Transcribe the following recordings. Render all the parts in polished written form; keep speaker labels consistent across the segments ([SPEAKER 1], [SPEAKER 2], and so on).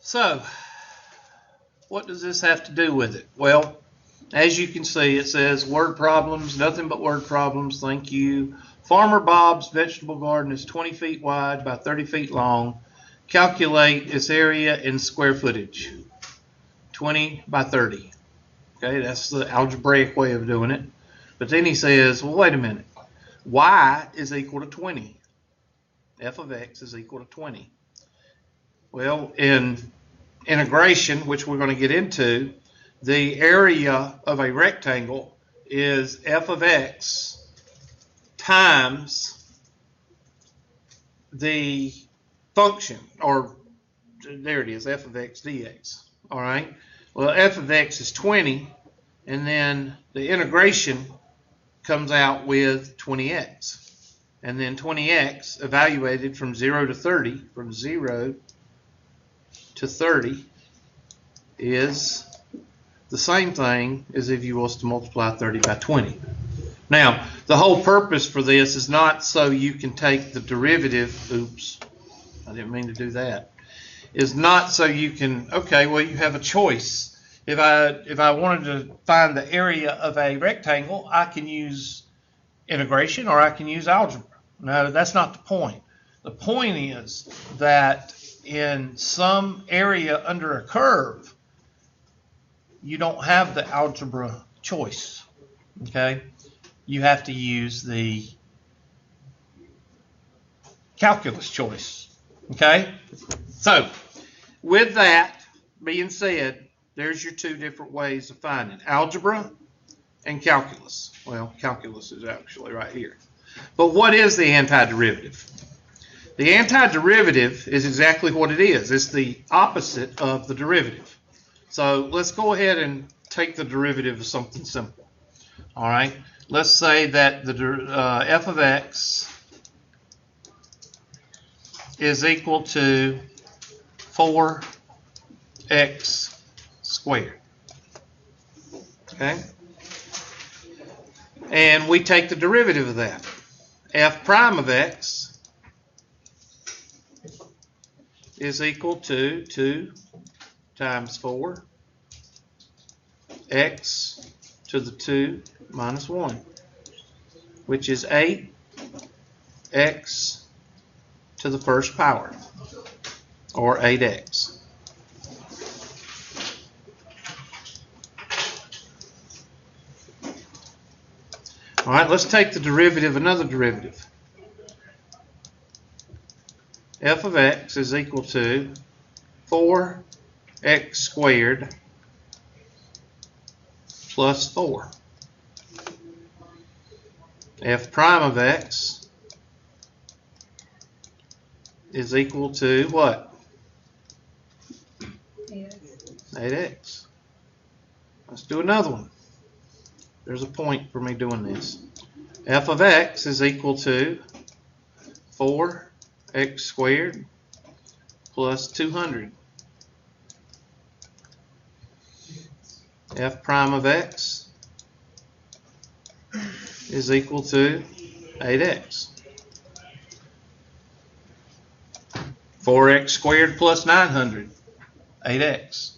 [SPEAKER 1] So, what does this have to do with it? Well, as you can see, it says word problems, nothing but word problems, thank you. Farmer Bob's vegetable garden is 20 feet wide by 30 feet long. Calculate its area in square footage. 20 by 30. Okay, that's the algebraic way of doing it. But then he says, well, wait a minute. Y is equal to 20. F of x is equal to 20. Well, in integration, which we're going to get into, the area of a rectangle is f of x times the function, or there it is, f of x dx. All right. Well, f of x is 20, and then the integration comes out with 20x. And then 20x evaluated from 0 to 30, from 0 to 30 is the same thing as if you was to multiply 30 by 20. Now, the whole purpose for this is not so you can take the derivative, oops, I didn't mean to do that, is not so you can, okay, well, you have a choice. If I wanted to find the area of a rectangle, I can use integration or I can use algebra. No, that's not the point. The point is that in some area under a curve, you don't have the algebra choice, okay? You have to use the calculus choice, okay? So, with that being said, there's your two different ways of finding algebra and calculus. Well, calculus is actually right here. But what is the antiderivative? The antiderivative is exactly what it is. It's the opposite of the derivative. So let's go ahead and take the derivative of something simple. All right. Let's say that the f of x is equal to 4x squared. Okay. And we take the derivative of that. F prime of x is equal to 2 times 4 x to the 2 minus 1, which is 8 x to the first power, or 8x. All right, let's take the derivative, another derivative. F of x is equal to 4x squared plus 4. F prime of x is equal to what? 8x. Let's do another one. There's a point for me doing this. F of x is equal to 4x squared plus 200. F prime of x is equal to 8x. 4x squared plus 900, 8x.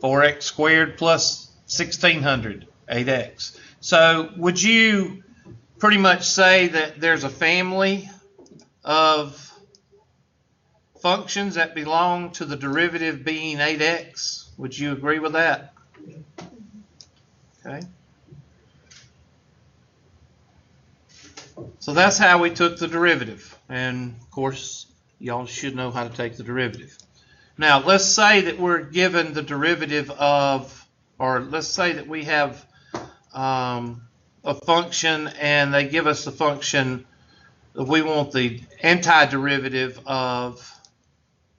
[SPEAKER 1] 4x squared plus 1600, 8x. So would you pretty much say that there's a family of functions that belong to the derivative being 8x? Would you agree with that? Okay. So that's how we took the derivative. And of course, y'all should know how to take the derivative. Now, let's say that we're given the derivative of, or let's say that we have a function and they give us the function that we want the antiderivative of,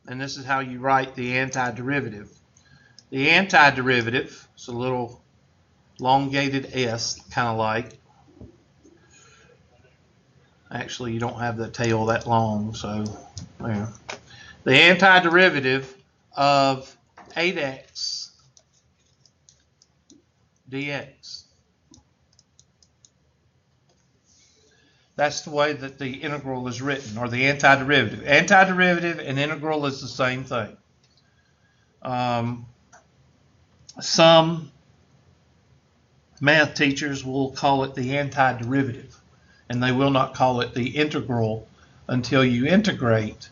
[SPEAKER 1] and this is how you write the antiderivative. The antiderivative is a little elongated s, kind of like. Actually, you don't have the tail that long, so there. The antiderivative of 8x dx. That's the way that the integral is written, or the antiderivative. Antiderivative and integral is the same thing. Some math teachers will call it the antiderivative, and they will not call it the integral until you integrate,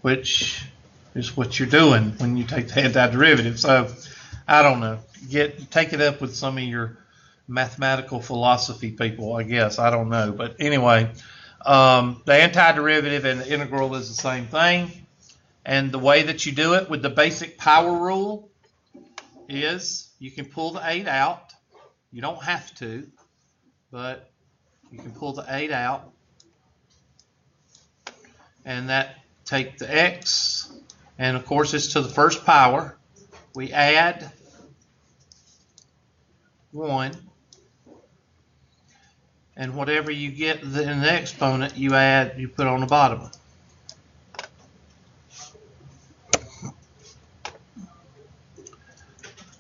[SPEAKER 1] which is what you're doing when you take the antiderivative. So I don't know. Take it up with some of your mathematical philosophy people, I guess. I don't know. But anyway, the antiderivative and the integral is the same thing. And the way that you do it with the basic power rule is you can pull the 8 out. You don't have to, but you can pull the 8 out. And that take the x, and of course it's to the first power. We add 1, and whatever you get in the exponent, you put on the bottom.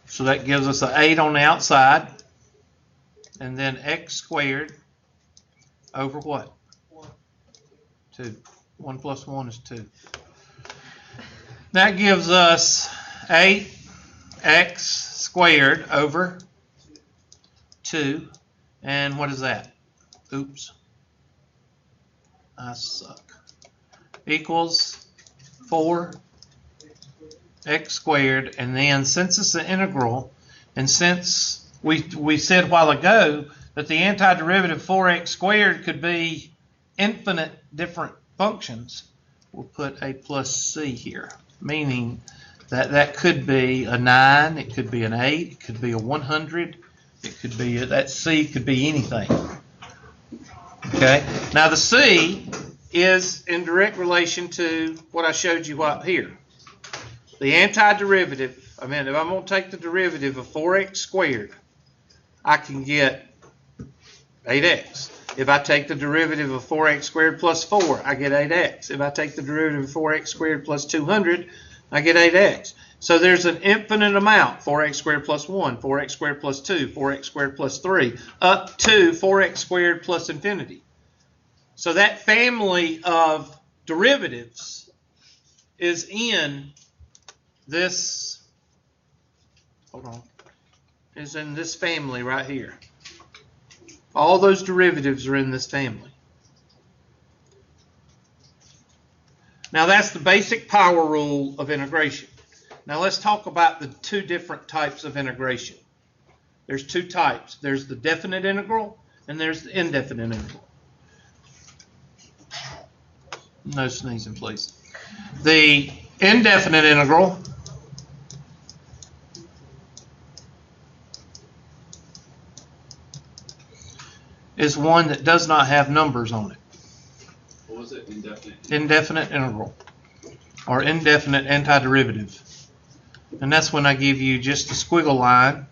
[SPEAKER 1] So that gives us an 8 on the outside, and then x squared over what? 2. 1 plus 1 is 2. That gives us 8x squared over 2. And what is that? Oops. I suck. Equals 4x squared. And then since it's an integral, and since we said a while ago that the antiderivative 4x squared could be infinite different functions, we'll put a plus c here, meaning that that could be a 9, it could be an 8, it could be a 100, it could be that c could be anything. Okay, now the c is in direct relation to what I showed you up here. The antiderivative, if I'm going to take the derivative of 4x squared, I can get 8x. If I take the derivative of 4x squared plus 4, I get 8x. If I take the derivative of 4x squared plus 200, I get 8x. So there's an infinite amount, 4x squared plus 1, 4x squared plus 2, 4x squared plus 3, up to 4x squared plus infinity. So that family of derivatives is in this, is in this family right here. All those derivatives are in this family. Now that's the basic power rule of integration. Now let's talk about the two different types of integration. There's two types. There's the definite integral and there's the indefinite integral. No sneezing, please. The indefinite integral is one that does not have numbers on it.
[SPEAKER 2] What was it? Indefinite?
[SPEAKER 1] Indefinite integral, or indefinite antiderivative. And that's when I give you just a squiggle line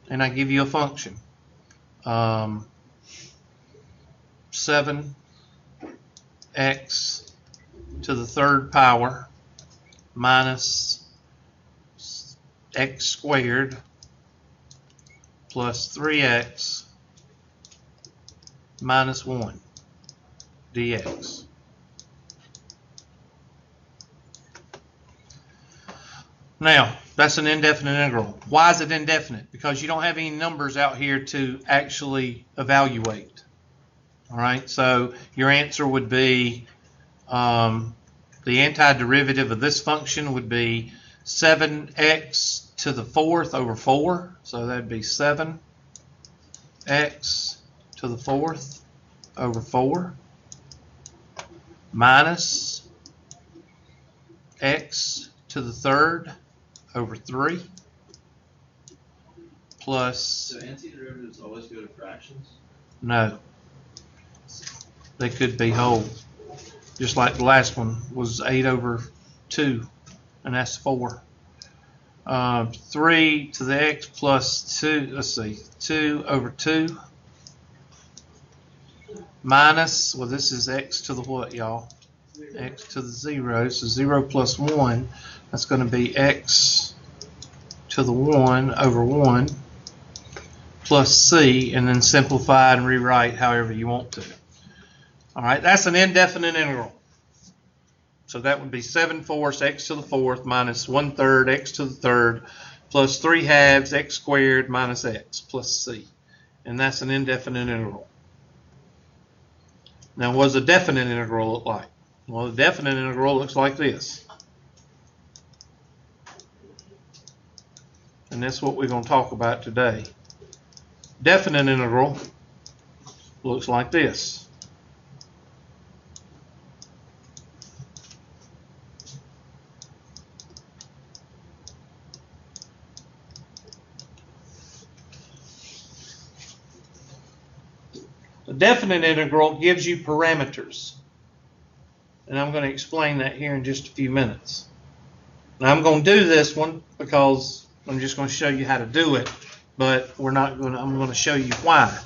[SPEAKER 1] and I give you a function. 7x to the third power minus x squared plus 3x minus 1 dx. Now, that's an indefinite integral. Why is it indefinite? Because you don't have any numbers out here to actually evaluate. All right, so your answer would be the antiderivative of this function would be 7x to the fourth over 4. So that would be 7x to the fourth over 4 minus x to the third over 3 plus...
[SPEAKER 2] So antiderivatives always go to fractions?
[SPEAKER 1] No. They could be whole. Just like the last one was 8 over 2, and that's 4. 3 to the x plus 2, let's see, 2 over 2 minus, well this is x to the what, y'all? X to the 0, so 0 plus 1, that's going to be x to the 1 over 1 plus c, and then simplify and rewrite however you want to. All right, that's an indefinite integral. So that would be 7/4 x to the fourth minus 1/3 x to the third plus 3/2 x squared minus x plus c. And that's an indefinite integral. Now, what does a definite integral look like? Well, the definite integral looks like this. And that's what we're going to talk about today. Definite integral looks like this. The definite integral gives you parameters. And I'm going to explain that here in just a few minutes. Now, I'm going to do this one because I'm just going to show you how to do it, but I'm going to show you why.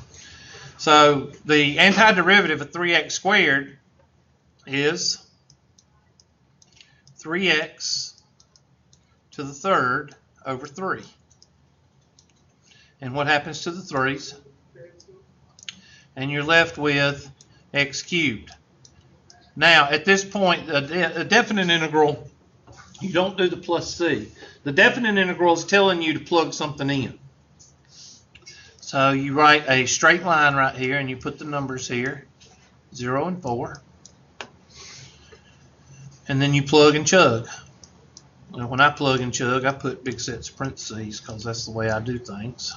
[SPEAKER 1] So the antiderivative of 3x squared is 3x to the third over 3. And what happens to the 3's? And you're left with x cubed. Now, at this point, a definite integral, you don't do the plus c. The definite integral is telling you to plug something in. So you write a straight line right here, and you put the numbers here, 0 and 4. And then you plug and chug. Now, when I plug and chug, I put big sets of parentheses because that's the way I do things.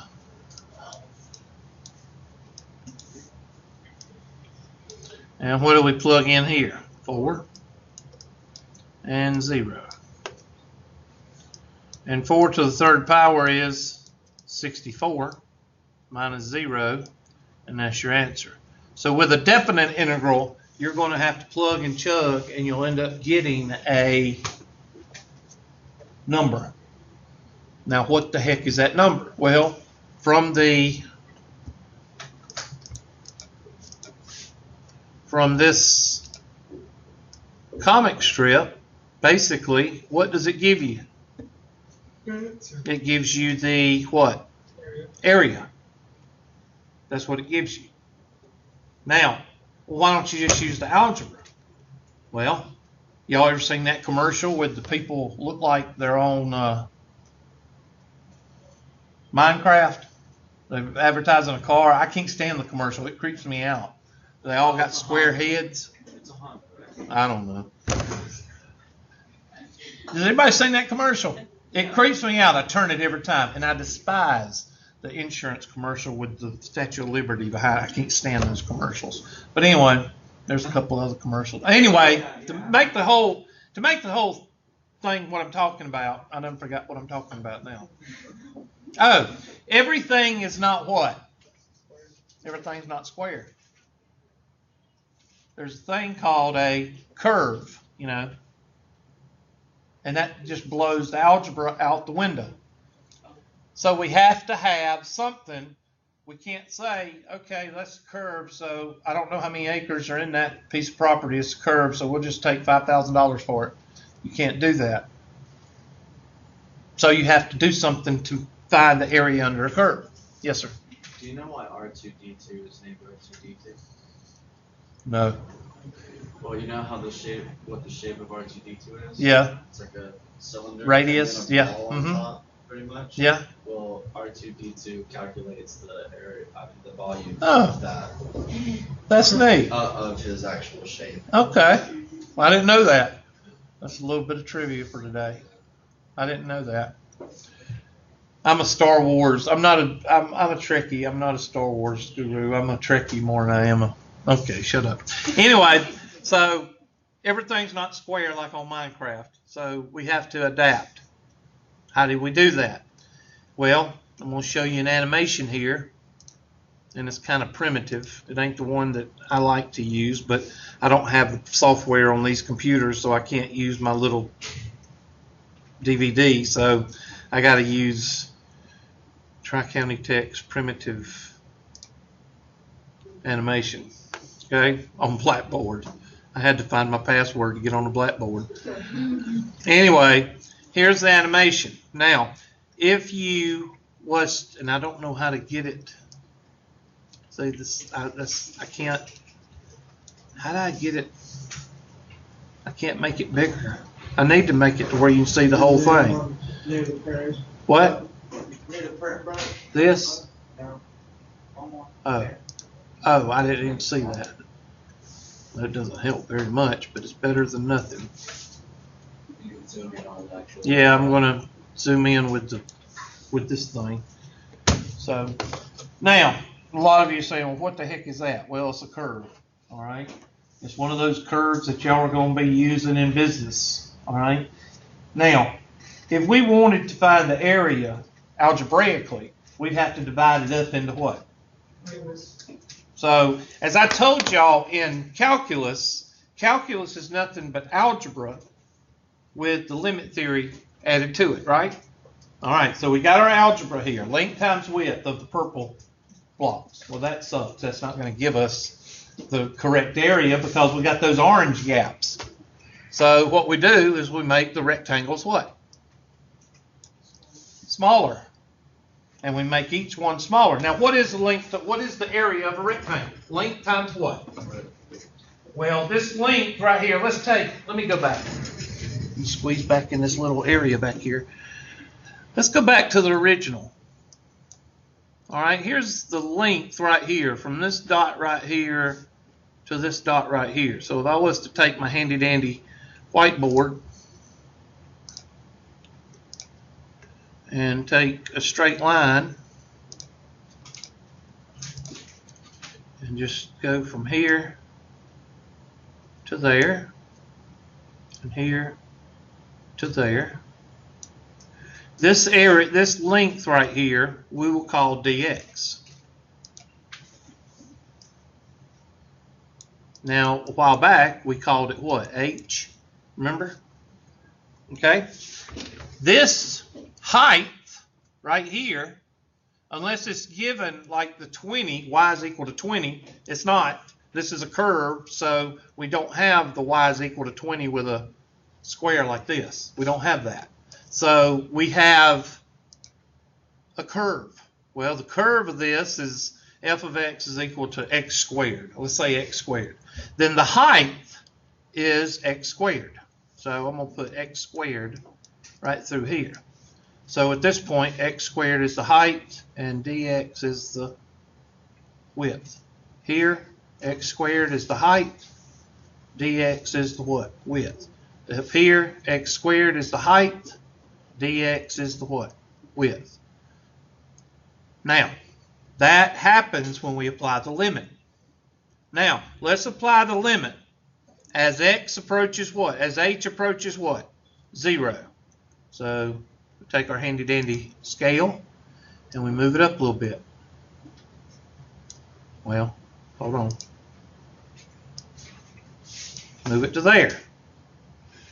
[SPEAKER 1] And what do we plug in here? 4 and 0. And 4 to the third power is 64 minus 0, and that's your answer. So with a definite integral, you're going to have to plug and chug, and you'll end up getting a number. Now, what the heck is that number? Well, from this comic strip, basically, what does it give you? It gives you the what? Area. That's what it gives you. Now, why don't you just use the algebra? Well, y'all ever seen that commercial with the people look like they're on Minecraft? They're advertising a car. I can't stand the commercial. It creeps me out. They all got square heads. I don't know. Has anybody seen that commercial? It creeps me out. I turn it every time. And I despise the insurance commercial with the Statue of Liberty behind it. I can't stand those commercials. But anyway, there's a couple other commercials. Anyway, to make the whole thing what I'm talking about, I done forgot what I'm talking about now. Oh, everything is not what? Everything's not square. There's a thing called a curve, you know, and that just blows the algebra out the window. So we have to have something. We can't say, okay, that's a curve, so I don't know how many acres are in that piece of property. It's a curve, so we'll just take $5,000 for it. You can't do that. So you have to do something to find the area under a curve. Yes, sir.
[SPEAKER 2] Do you know why R2D2 is named R2D2?
[SPEAKER 1] No.
[SPEAKER 2] Well, you know how what the shape of R2D2 is?
[SPEAKER 1] Yeah.
[SPEAKER 2] It's like a cylinder.
[SPEAKER 1] Radius,
[SPEAKER 2] and then a
[SPEAKER 1] yeah.
[SPEAKER 2] ball on top, pretty much.
[SPEAKER 1] Yeah.
[SPEAKER 2] Well, R2D2 calculates the area, the volume
[SPEAKER 1] Oh.
[SPEAKER 2] of that.
[SPEAKER 1] That's neat.
[SPEAKER 2] Of his actual shape.
[SPEAKER 1] Okay. Well, I didn't know that. That's a little bit of trivia for today. I didn't know that. I'm a Star Wars. I'm a Trekkie. I'm not a Star Wars guru. I'm a Trekkie more than I am a. Okay, shut up. Anyway, so everything's not square like on Minecraft. So we have to adapt. How do we do that? Well, I'm going to show you an animation here. And it's kind of primitive. It ain't the one that I like to use, but I don't have the software on these computers, so I can't use my little DVD. So I got to use Tri-County Tech's primitive animation, okay, on Blackboard. I had to find my password to get on the Blackboard. Anyway, here's the animation. Now, if you was, and I don't know how to get it. See this? I can't. How do I get it? I can't make it bigger. I need to make it to where you can see the whole thing. What? This? Oh. Oh, I didn't even see that. That doesn't help very much, but it's better than nothing.
[SPEAKER 2] You can zoom in on the actual.
[SPEAKER 1] Yeah, I'm gonna zoom in with this thing. So now a lot of you are saying, well, what the heck is that? Well, it's a curve. All right. It's one of those curves that y'all are going to be using in business. All right. Now, if we wanted to find the area algebraically, we'd have to divide it up into what? So, as I told y'all in calculus, calculus is nothing but algebra with the limit theory added to it, right? All right, so we got our algebra here, length times width of the purple blocks. Well, that sucks. That's not going to give us the correct area because we got those orange gaps. So what we do is we make the rectangles what? Smaller. And we make each one smaller. Now, what is the length? What is the area of a rectangle? Length times what? Well, this length right here, let me go back. You squeeze back in this little area back here. Let's go back to the original. All right, here's the length right here from this dot right here to this dot right here. So if I was to take my handy dandy whiteboard and take a straight line and just go from here to there and here to there. This area, this length right here, we will call dx. Now, a while back, we called it what? H. Remember? Okay. This height right here, unless it's given like the 20, y is equal to 20, it's not. This is a curve, so we don't have the y is equal to 20 with a square like this. We don't have that. So we have a curve. Well, the curve of this is f of x is equal to x squared. Let's say x squared. Then the height is x squared. So I'm going to put x squared right through here. So at this point, x squared is the height and dx is the width. Here, x squared is the height, dx is the what? Width. Up here, x squared is the height, dx is the what? Width. Now, that happens when we apply the limit. Now, let's apply the limit as x approaches what? As h approaches what? 0. So, we take our handy dandy scale and we move it up a little bit. Well, hold on. Move it to there.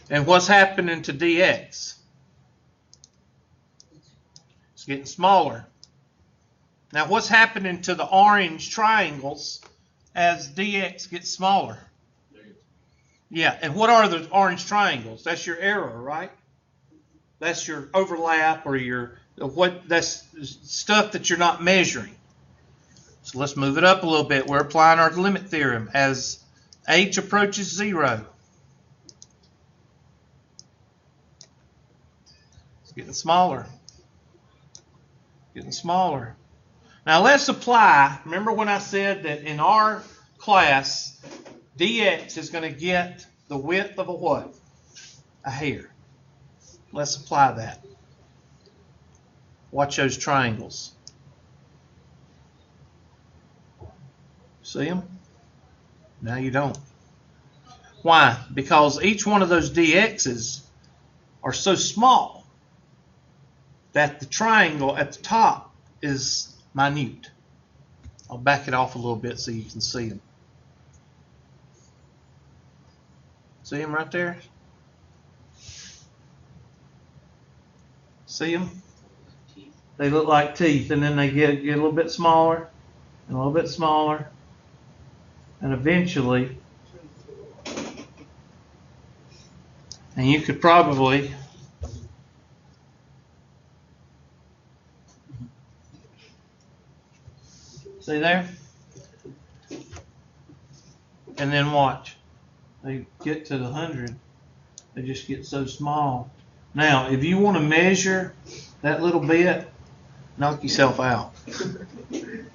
[SPEAKER 1] And what's happening to dx? It's getting smaller. Now, what's happening to the orange triangles as dx gets smaller? Yeah, and what are the orange triangles? That's your error, right? That's your overlap or your that's stuff that you're not measuring. So let's move it up a little bit. We're applying our limit theorem as h approaches 0. It's getting smaller. Getting smaller. Now let's apply, remember when I said that in our class, dx is going to get the width of a what? A hair. Let's apply that. Watch those triangles. See them? Now you don't. Why? Because each one of those dx's are so small that the triangle at the top is minute. I'll back it off a little bit so you can see them. See them right there? See them? They look like teeth, and then they get a little bit smaller and a little bit smaller, and eventually, and you could probably see there? And then watch. they get to the 100, they just get so small. Now, if you want to measure that little bit, knock yourself out. And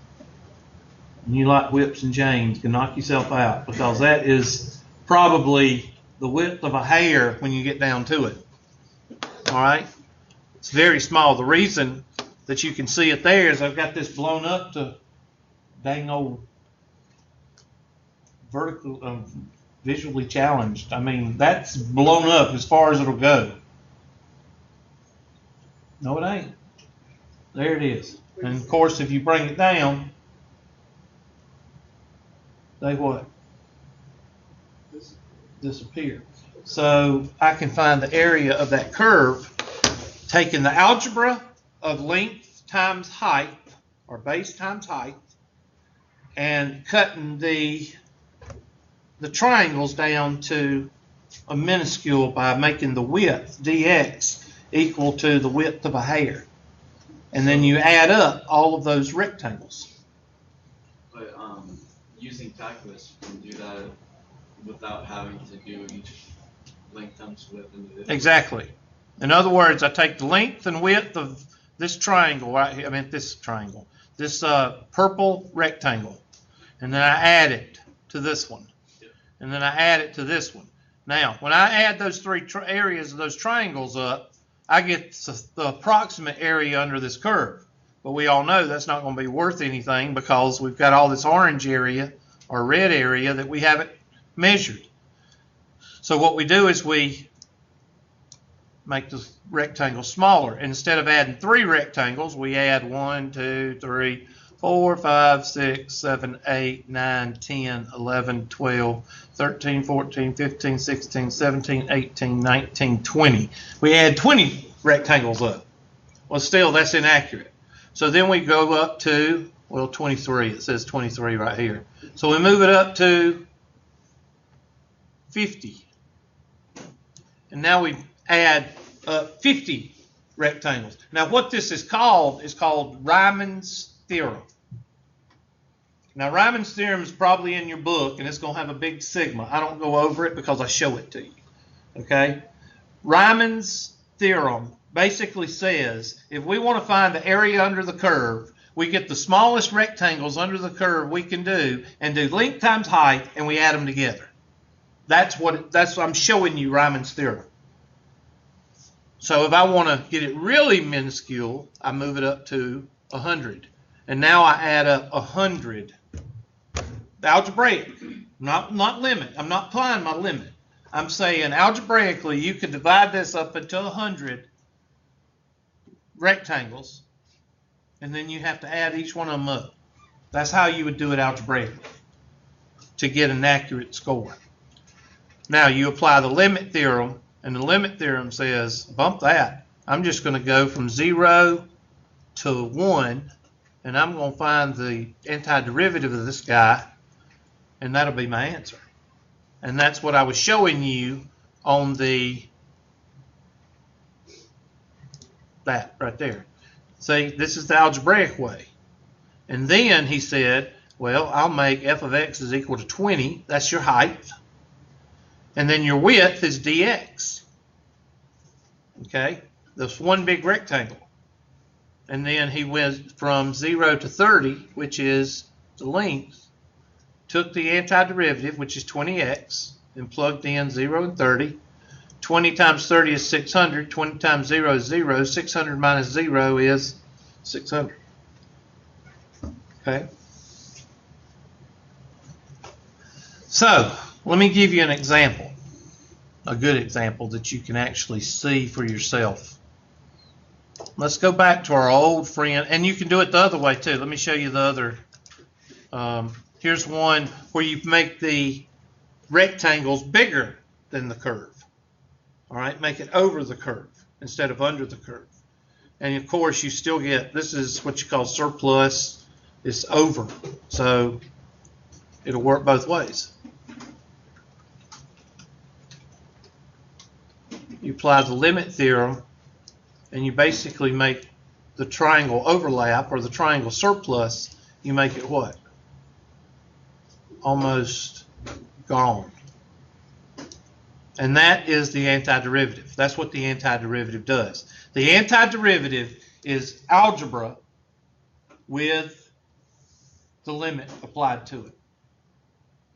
[SPEAKER 1] you like whips and chains, can knock yourself out, because that is probably the width of a hair when you get down to it. All right? It's very small. The reason that you can see it there is I've got this blown up to dang old vertical, visually challenged. I mean, that's blown up as far as it'll go. No, it ain't. There it is. And of course, if you bring it down, they what? Disappear. So I can find the area of that curve taking the algebra of length times height, or base times height, and cutting the triangles down to a minuscule by making the width, dx, equal to the width of a hair. And then you add up all of those rectangles.
[SPEAKER 2] But using calculus, you can do that without having to do each length times width individually.
[SPEAKER 1] Exactly. In other words, I take the length and width of this triangle, right here, this purple rectangle, and then I add it to this one. And then I add it to this one. Now, when I add those three areas of those triangles up, I get the approximate area under this curve. But we all know that's not going to be worth anything because we've got all this orange area or red area that we haven't measured. So what we do is we make the rectangle smaller. And instead of adding 3 rectangles, we add 1, 2, 3, 4, 5, 6, 7, 8, 9, 10, 11, 12, 13, 14, 15, 16, 17, 18, 19, 20. We add 20 rectangles up. Well, still, that's inaccurate. So then we go up to, well, 23. It says 23 right here. So we move it up to 50. And now we add 50 rectangles. Now, what this is called Rymans Theorem. Now, Rymans Theorem is probably in your book, and it's going to have a big sigma. I don't go over it because I show it to you. Okay? Rymans Theorem basically says if we want to find the area under the curve, we get the smallest rectangles under the curve we can do and do length times height, and we add them together. That's what I'm showing you Rymans Theorem. So if I want to get it really minuscule, I move it up to 100. And now I add up 100. Algebraic, not limit. I'm not applying my limit. I'm saying algebraically you could divide this up into 100 rectangles, and then you have to add each one of them up. That's how you would do it algebraically to get an accurate score. Now you apply the limit theorem, and the limit theorem says, bump that. I'm just going to go from 0 to 1, and I'm going to find the antiderivative of this guy, and that'll be my answer. And that's what I was showing you on that right there. See, this is the algebraic way. And then he said, well, I'll make f of x is equal to 20. That's your height. And then your width is dx. Okay? That's one big rectangle. And then he went from 0 to 30, which is the length, took the antiderivative, which is 20x, and plugged in 0 and 30. 20 times 30 is 600. 20 times 0 is 0. 600 minus 0 is 600. Okay? So, let me give you an example, a good example that you can actually see for yourself. Let's go back to our old friend, and you can do it the other way too. Let me show you the other. Here's one where you make the rectangles bigger than the curve. All right, make it over the curve instead of under the curve. And of course, you still get, this is what you call surplus. It's over, so it'll work both ways. You apply the limit theorem, and you basically make the triangle overlap, or the triangle surplus, you make it what? Almost gone. And that is the antiderivative. That's what the antiderivative does. The antiderivative is algebra with the limit applied to it.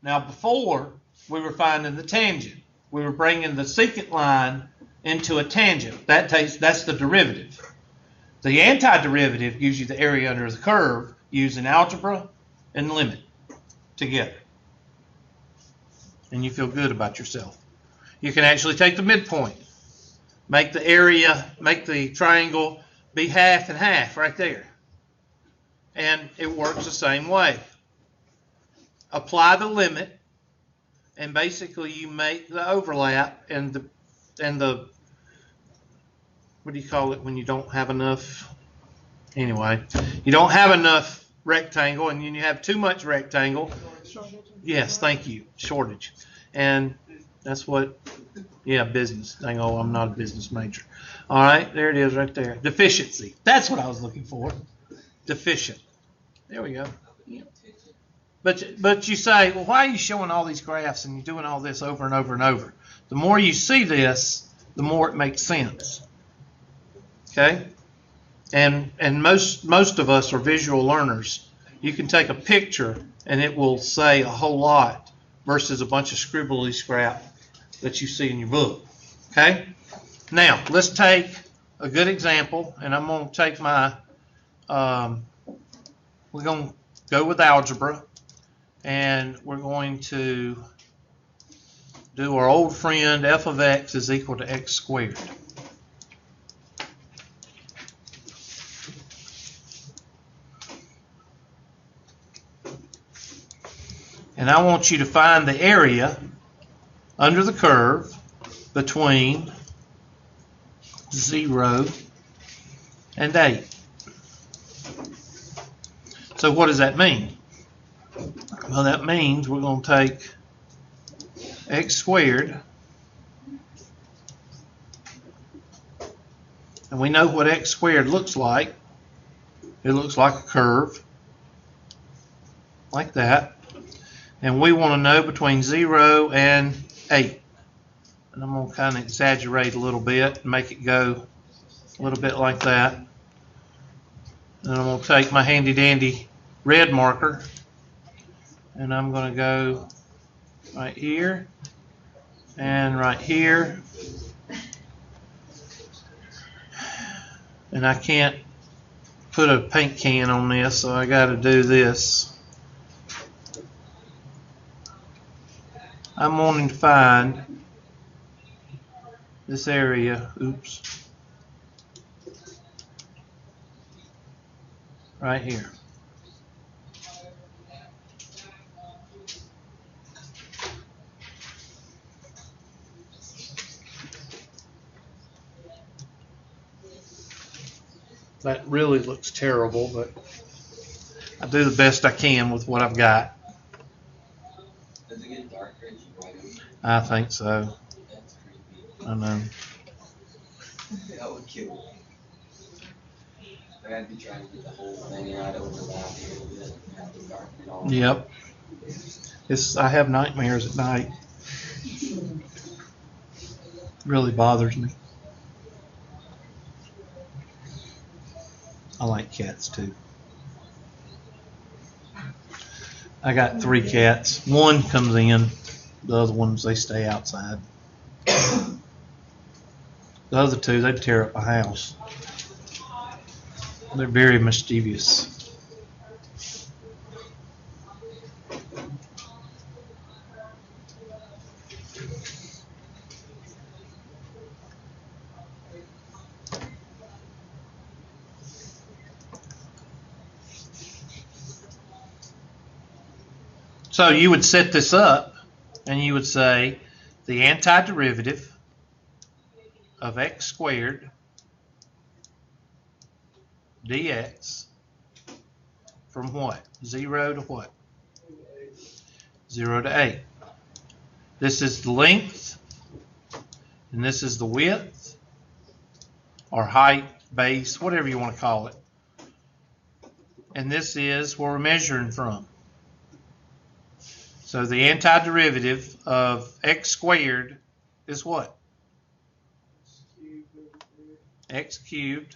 [SPEAKER 1] Now before, we were finding the tangent. We were bringing the secant line into a tangent. That's the derivative. The antiderivative gives you the area under the curve using algebra and limit together. And you feel good about yourself. You can actually take the midpoint, make the area, make the triangle be half and half right there. And it works the same way. Apply the limit, and basically you make the overlap and the what do you call it when you don't have enough? Anyway, you don't have enough rectangle, and you have too much rectangle. Yes, thank you. Shortage. And that's what, yeah, business. Dang, oh, I'm not a business major. All right, there it is right there. Deficiency. That's what I was looking for. Deficient. There we go. But you say, well, why are you showing all these graphs and you're doing all this over and over and over? The more you see this, the more it makes sense. Okay? And most of us are visual learners. You can take a picture and it will say a whole lot versus a bunch of scribbly scrap that you see in your book. Okay? Now, let's take a good example, and I'm going to take my, we're going to go with algebra, and we're going to do our old friend f of x is equal to x squared. And I want you to find the area under the curve between 0 and 8. So what does that mean? Well, that means we're going to take x squared, and we know what x squared looks like. It looks like a curve, like that. And we want to know between 0 and 8. And I'm going to kind of exaggerate a little bit and make it go a little bit like that. And I'm going to take my handy dandy red marker, and I'm going to go right here and right here. And I can't put a paint can on this, so I got to do this. I'm wanting to find this area, oops, right here. That really looks terrible, but I do the best I can with what I've got.
[SPEAKER 3] Does it get darker as you write them?
[SPEAKER 1] I think so.
[SPEAKER 3] That's creepy.
[SPEAKER 1] I know.
[SPEAKER 3] That would kill me. Like I'd be trying to get the whole thing right overlap here a bit and have to darken it all.
[SPEAKER 1] Yep. I have nightmares at night. Really bothers me. I like cats too. I got 3 cats. One comes in. The other ones, they stay outside. The other 2, they tear up a house. They're very mischievous. So you would set this up and you would say the antiderivative of x squared dx from what? 0 to what? 0 to 8. This is the length, and this is the width, or height, base, whatever you want to call it. And this is where we're measuring from. So the antiderivative of x squared is what? X cubed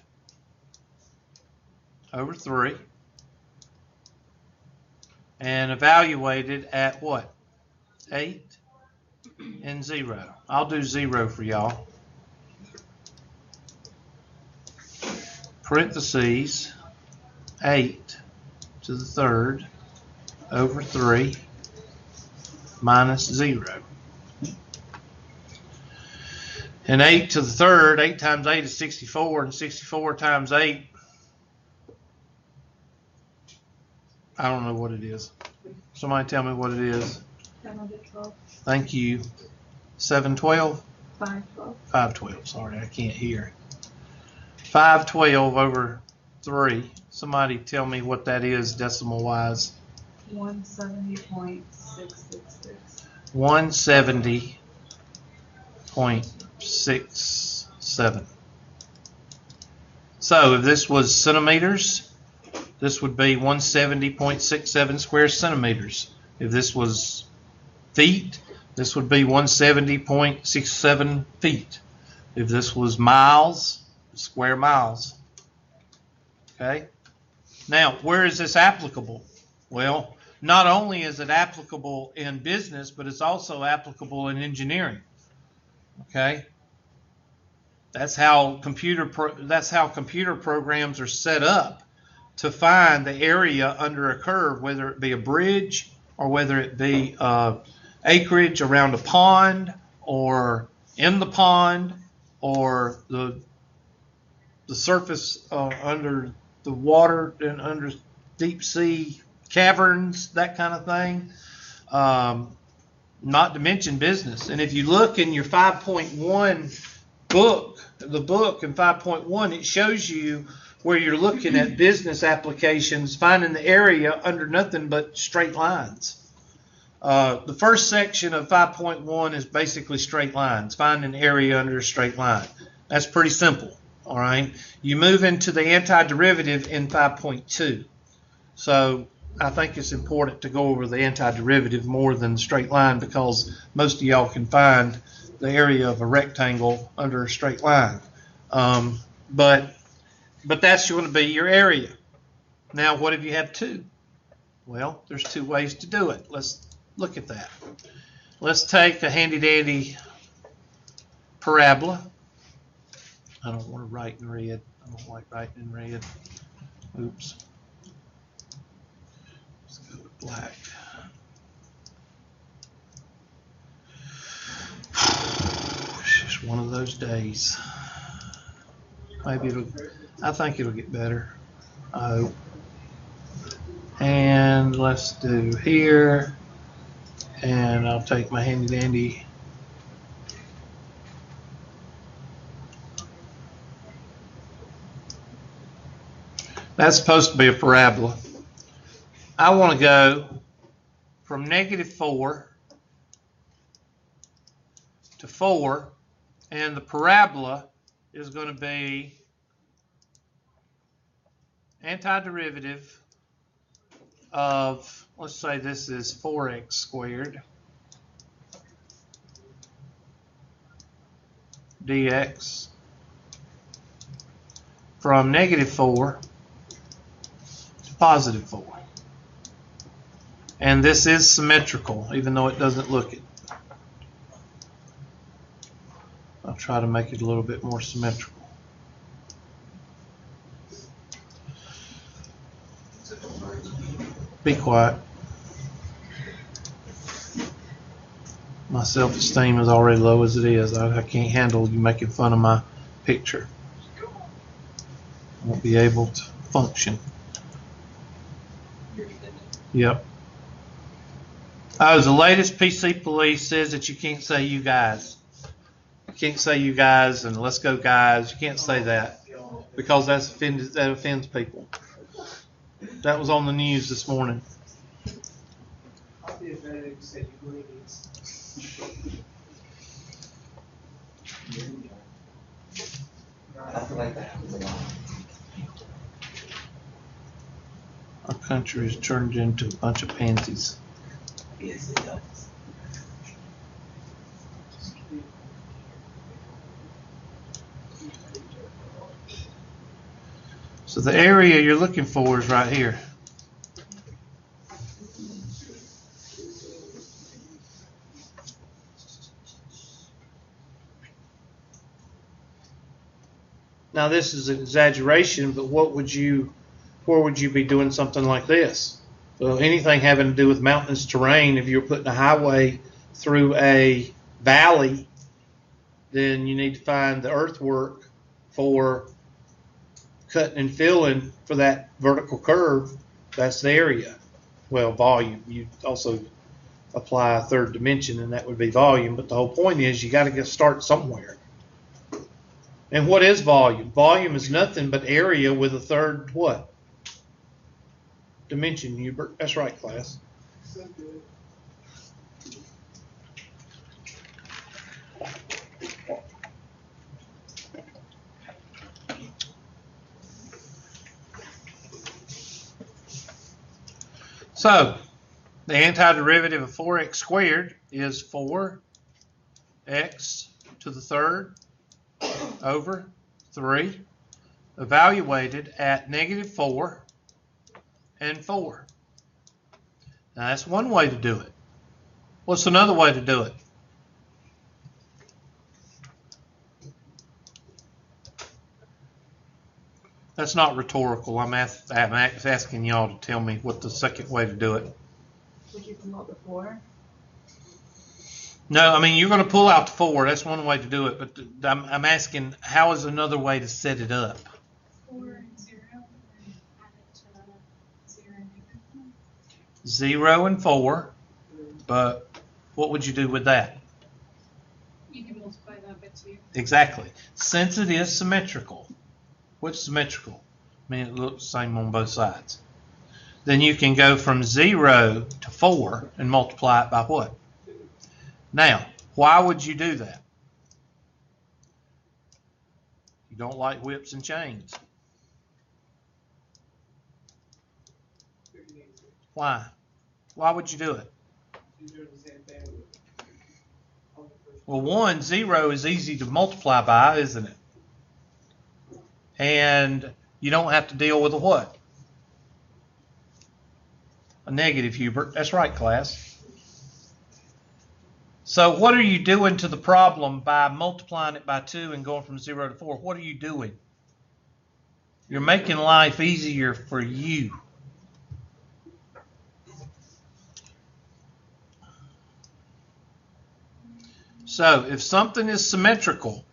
[SPEAKER 1] over 3. And evaluated at what? 8 and 0. I'll do 0 for y'all. Parentheses 8 to the third over 3 minus 0. And 8 to the third, 8 times 8 is 64, and 64 times 8, I don't know what it is. Somebody tell me what it is.
[SPEAKER 4] 712.
[SPEAKER 1] Thank you. 712?
[SPEAKER 4] 512.
[SPEAKER 1] 512, sorry, I can't hear. 512 over 3. Somebody tell me what that is decimal wise.
[SPEAKER 4] 170.666.
[SPEAKER 1] 170.67. So if this was centimeters, this would be 170.67 square centimeters. If this was feet, this would be 170.67 feet. If this was miles, square miles. Okay? Now, where is this applicable? Well, not only is it applicable in business, but it's also applicable in engineering. Okay? That's how computer programs are set up to find the area under a curve, whether it be a bridge or whether it be acreage around a pond or in the pond or the surface under the water and under deep sea caverns, that kind of thing. Not to mention business. And if you look in your 5.1 book, the book in 5.1, it shows you where you're looking at business applications, finding the area under nothing but straight lines. The first section of 5.1 is basically straight lines, finding area under a straight line. That's pretty simple, all right? You move into the antiderivative in 5.2. So I think it's important to go over the antiderivative more than the straight line because most of y'all can find the area of a rectangle under a straight line. But that's going to be your area. Now, what if you have 2? Well, there's 2 ways to do it. Let's look at that. Let's take a handy-dandy parabola. I don't want to write in red. I don't like writing in red. Oops. Let's go with black. It's just one of those days. Maybe I think it'll get better. I hope. And let's do here. And I'll take my handy dandy. That's supposed to be a parabola. I want to go from -4 to 4, and the parabola is going to be antiderivative of, let's say this is 4x squared dx from -4 to +4. And this is symmetrical, even though it doesn't look it. I'll try to make it a little bit more symmetrical. Be quiet. My self-esteem is already low as it is. I can't handle you making fun of my picture. I won't be able to function. Yep. Oh, the latest PC police says that you can't say you guys. You can't say you guys and let's go guys. You can't say that because that offends people. That was on the news this morning.
[SPEAKER 5] I'll be offended if you said you ladies.
[SPEAKER 3] I feel like that happens a lot.
[SPEAKER 1] Our country has turned into a bunch of pansies.
[SPEAKER 3] Yes, it does.
[SPEAKER 1] So the area you're looking for is right here. Now this is an exaggeration, but where would you be doing something like this? Well, anything having to do with mountainous terrain, if you're putting a highway through a valley, then you need to find the earthwork for cutting and filling for that vertical curve. That's the area. Well, volume. You also apply a third dimension, and that would be volume. But the whole point is you got to start somewhere. And what is volume? Volume is nothing but area with a third what? Dimension, Hubert. That's right, class.
[SPEAKER 5] So good.
[SPEAKER 1] So, the antiderivative of 4x squared is 4x to the third over 3, evaluated at -4 and 4. Now, that's one way to do it. What's another way to do it? That's not rhetorical. I'm asking y'all to tell me what the second way to do it.
[SPEAKER 4] Would you come up with 4?
[SPEAKER 1] No, I mean, you're going to pull out the 4. That's one way to do it. But I'm asking, how is another way to set it up?
[SPEAKER 6] 4 and 0, and add it to 0 and
[SPEAKER 1] 0 and 4. But what would you do with that?
[SPEAKER 6] you can multiply that by 2.
[SPEAKER 1] Exactly. Since it is symmetrical. What's symmetrical? I mean, it looks the same on both sides. Then you can go from 0 to 4 and multiply it by what? Now, why would you do that? You don't like whips and chains. Why? Why would you do it?
[SPEAKER 5] You're doing the same thing with on the first
[SPEAKER 1] Well, 0 is easy to multiply by, isn't it? And you don't have to deal with a what? A negative, Hubert. That's right, class. So what are you doing to the problem by multiplying it by 2 and going from 0 to 4? What are you doing? You're making life easier for you. So if something is symmetrical,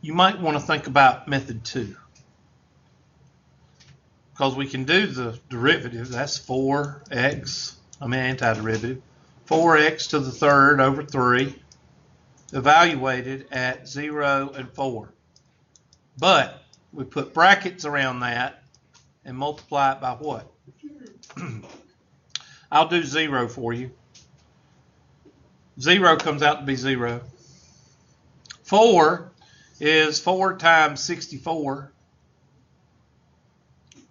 [SPEAKER 1] you might want to think about method 2. Because we can do the derivative. That's 4x, antiderivative. 4x to the third over 3, evaluated at 0 and 4. But we put brackets around that and multiply it by what? I'll do 0 for you. 0 comes out to be 0. 4 is 4 times 64,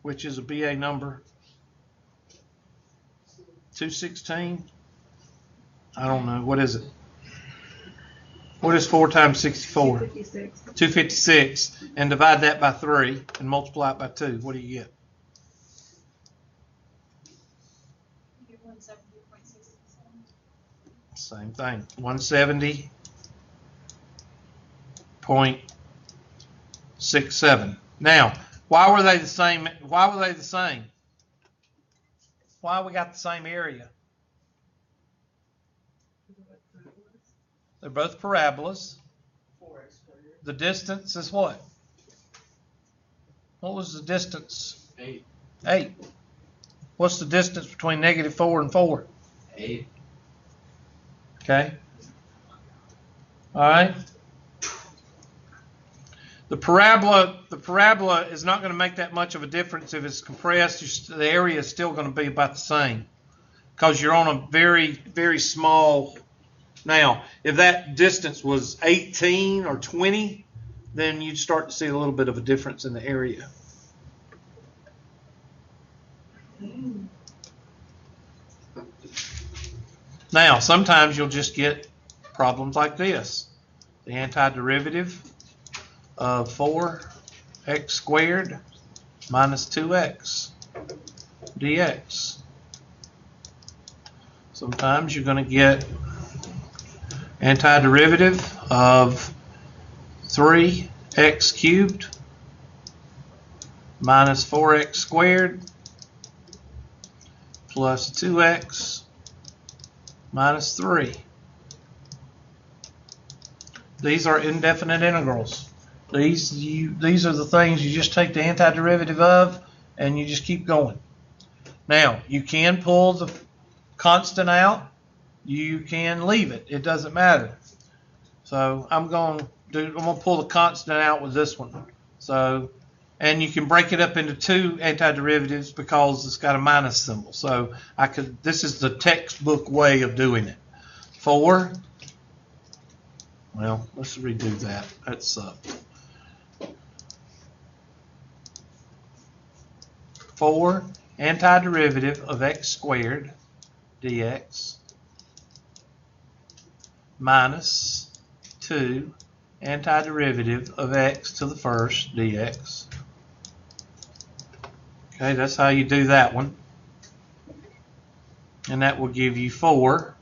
[SPEAKER 1] which is a BA number. 216? I don't know. What is it? What is 4 times 64?
[SPEAKER 4] 256.
[SPEAKER 1] 256. And divide that by 3 and multiply it by 2. What do you get?
[SPEAKER 6] You get 170.67.
[SPEAKER 1] Same thing. 170.67. Now, why were they the same? Why were they the same? Why we got the same area? They're both parabolas.
[SPEAKER 5] 4x squared.
[SPEAKER 1] The distance is what? What was the distance?
[SPEAKER 2] 8.
[SPEAKER 1] 8. What's the distance between -4 and 4?
[SPEAKER 2] 8.
[SPEAKER 1] Okay. All right. The parabola is not going to make that much of a difference if it's compressed. The area is still going to be about the same because you're on a very, very small. Now, if that distance was 18 or 20, then you'd start to see a little bit of a difference in the area. Now, sometimes you'll just get problems like this. The antiderivative of 4x squared minus 2x dx. Sometimes you're going to get antiderivative of 3x cubed minus 4x squared plus 2x minus 3. These are indefinite integrals. These are the things you just take the antiderivative of and you just keep going. Now, you can pull the constant out, you can leave it, it doesn't matter. So I'm going to pull the constant out with this one. So, and you can break it up into two antiderivatives because it's got a minus symbol. So this is the textbook way of doing it. 4, well, let's redo that. That sucked. 4 antiderivative of x squared dx minus 2 antiderivative of x to the first dx. Okay, that's how you do that one. And that will give you 4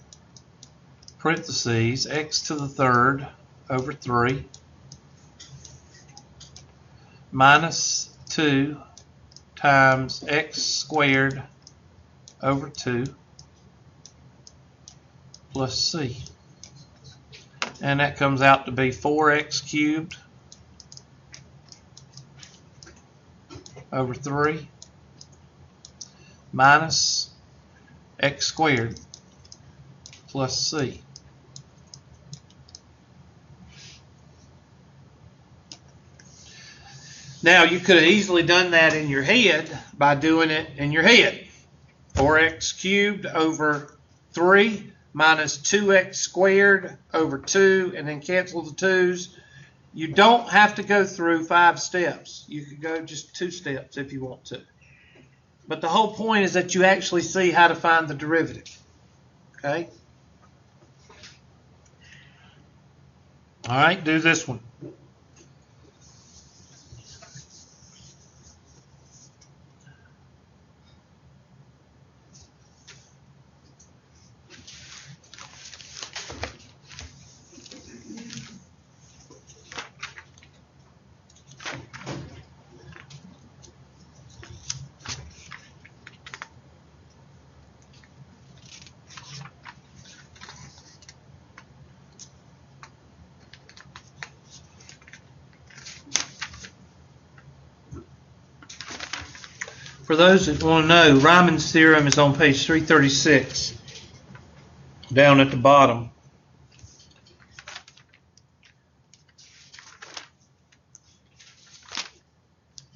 [SPEAKER 1] parentheses x to the third over 3 minus 2 times x squared over 2 plus c. And that comes out to be 4x cubed over 3 minus x squared plus c. Now, you could have easily done that in your head by doing it in your head. 4x cubed over 3 minus 2x squared over 2, and then cancel the 2's. You don't have to go through 5 steps. You could go just 2 steps if you want to. But the whole point is that you actually see how to find the derivative. Okay? All right, do this one. For those that want to know, Rymans Theorem is on page 336, down at the bottom.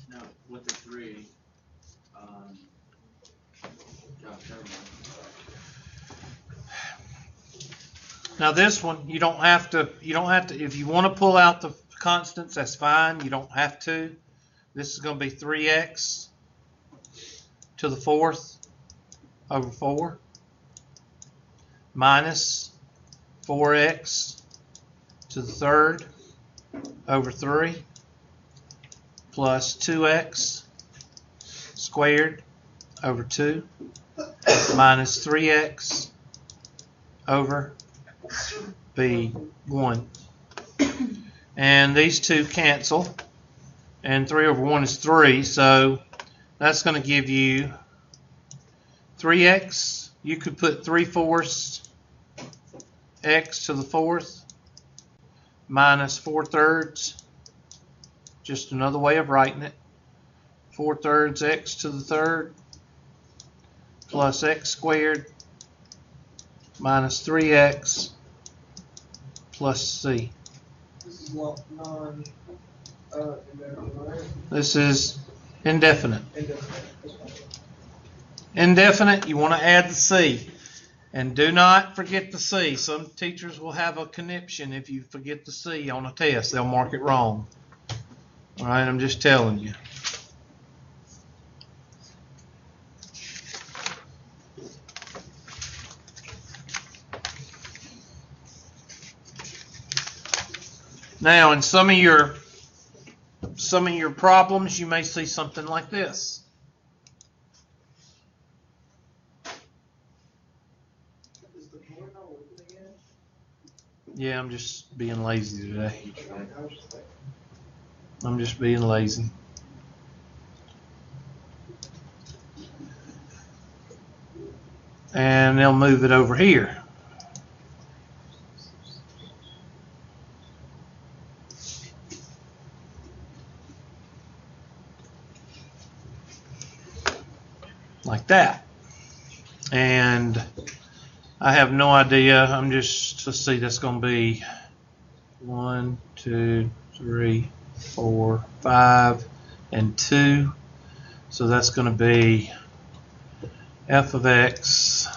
[SPEAKER 2] Now, with the 3, never mind.
[SPEAKER 1] Now this one, you don't have to, if you want to pull out the constants, that's fine. You don't have to. This is going to be 3x to the 4th over 4 minus 4x to the 3rd over 3 plus 2x squared over 2 minus 3x over b1. And these two cancel, and 3 over 1 is 3, so that's going to give you 3x. You could put 3/4 x to the 4th minus 4/3, just another way of writing it. 4/3 x to the 3rd plus x squared minus 3x plus c.
[SPEAKER 5] This is non indefinite, right?
[SPEAKER 1] This is indefinite.
[SPEAKER 5] Indefinite.
[SPEAKER 1] Indefinite, you want to add the c. And do not forget the c. Some teachers will have a conniption if you forget the c on a test. They'll mark it wrong. All right, I'm just telling you. Now, in some of your some of your problems, you may see something like this.
[SPEAKER 5] Is the board not working again?
[SPEAKER 1] Yeah, I'm just being lazy today.
[SPEAKER 3] You tried.
[SPEAKER 5] I was just like,
[SPEAKER 1] I'm just being lazy. And they'll move it over here. Like that. And I have no idea. I'm just, let's see, that's going to be 1, 2, 3, 4, 5, and 2. So that's going to be f of x.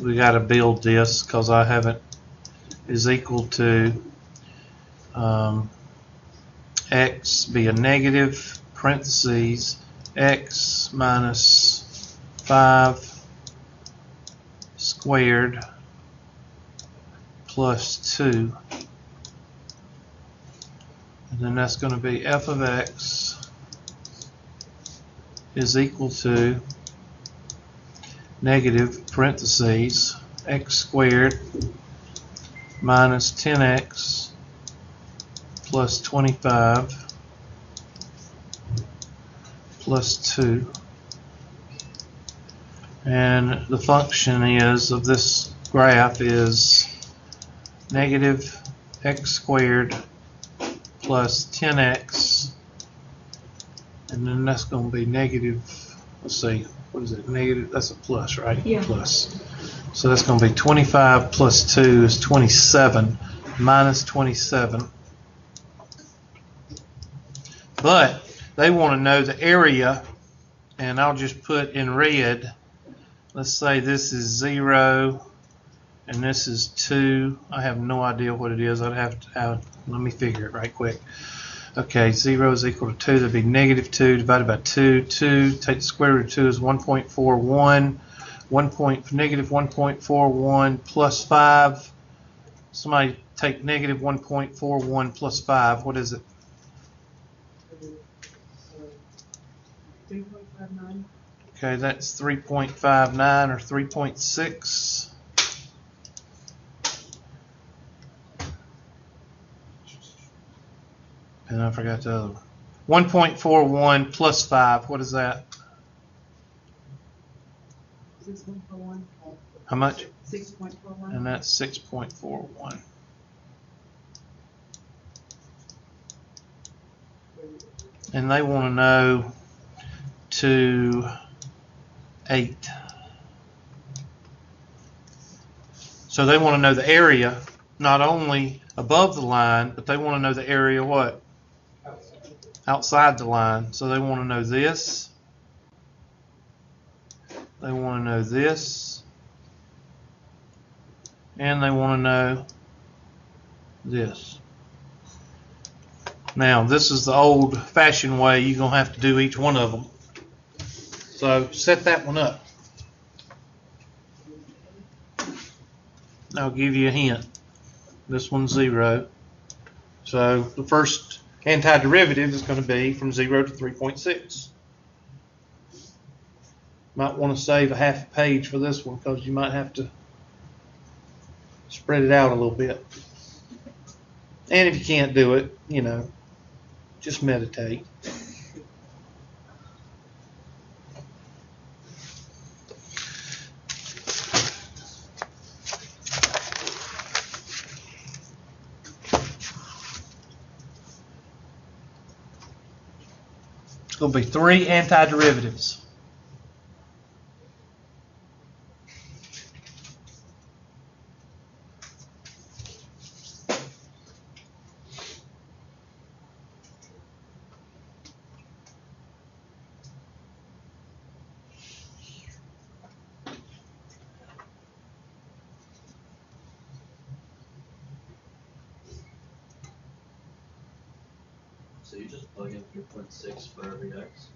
[SPEAKER 1] We got to build this because I haven't, is equal to x be a negative, parentheses, x minus 5 squared plus 2. And then that's going to be f of x is equal to negative, parentheses, x squared minus 10x plus 25 plus 2. And the function is of this graph is negative x squared plus 10x, and then that's going to be negative, let's see, what is it, negative, that's a plus, right?
[SPEAKER 4] Yeah.
[SPEAKER 1] Plus. So that's going to be 25 plus 2 is 27 minus 27. But they want to know the area, and I'll just put in red, let's say this is 0 and this is 2. I have no idea what it is. I'd have to let me figure it right quick. Okay, 0 is equal to 2. That'd be negative 2 divided by 2. 2, take the square root of 2 is 1.41. Negative 1.41 plus 5. Somebody take negative 1.41 plus 5. What is it?
[SPEAKER 4] 3.59.
[SPEAKER 1] Okay, that's 3.59 or 3.6. And I forgot the other one. 1.41 plus 5. What is that?
[SPEAKER 4] 6.41.
[SPEAKER 1] How much?
[SPEAKER 4] 6.41.
[SPEAKER 1] And that's 6.41. And they want to know to 8. So they want to know the area, not only above the line, but they want to know the area what? Outside the line. So they want to know this. They want to know this. And they want to know this. Now, this is the old-fashioned way. You're going to have to do each one of them. So set that one up. I'll give you a hint. This one's 0. So the first antiderivative is going to be from 0 to 3.6. Might want to save a half a page for this one because you might have to spread it out a little bit. And if you can't do it, you know, just meditate. It's going to be 3 antiderivatives.
[SPEAKER 2] So you just plug in 3.6 for every x?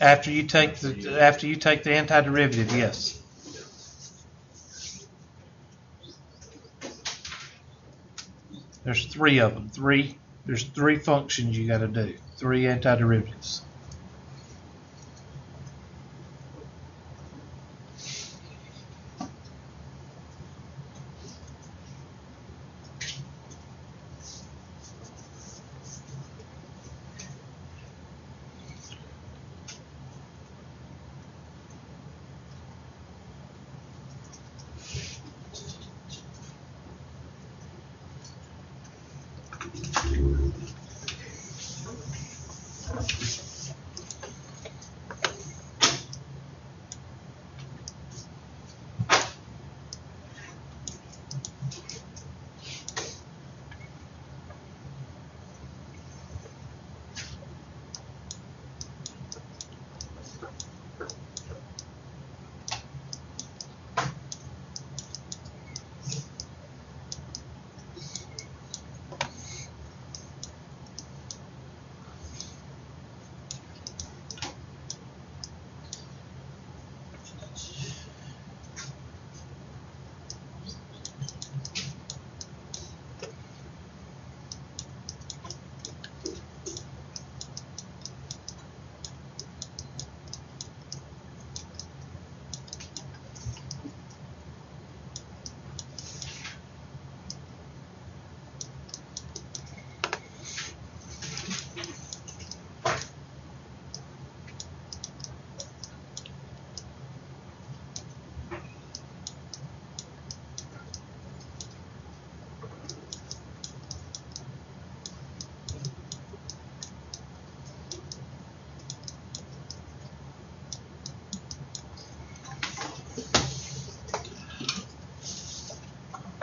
[SPEAKER 1] After you take the antiderivative, yes. There's 3 of them. 3 There's 3 functions you got to do, 3 antiderivatives.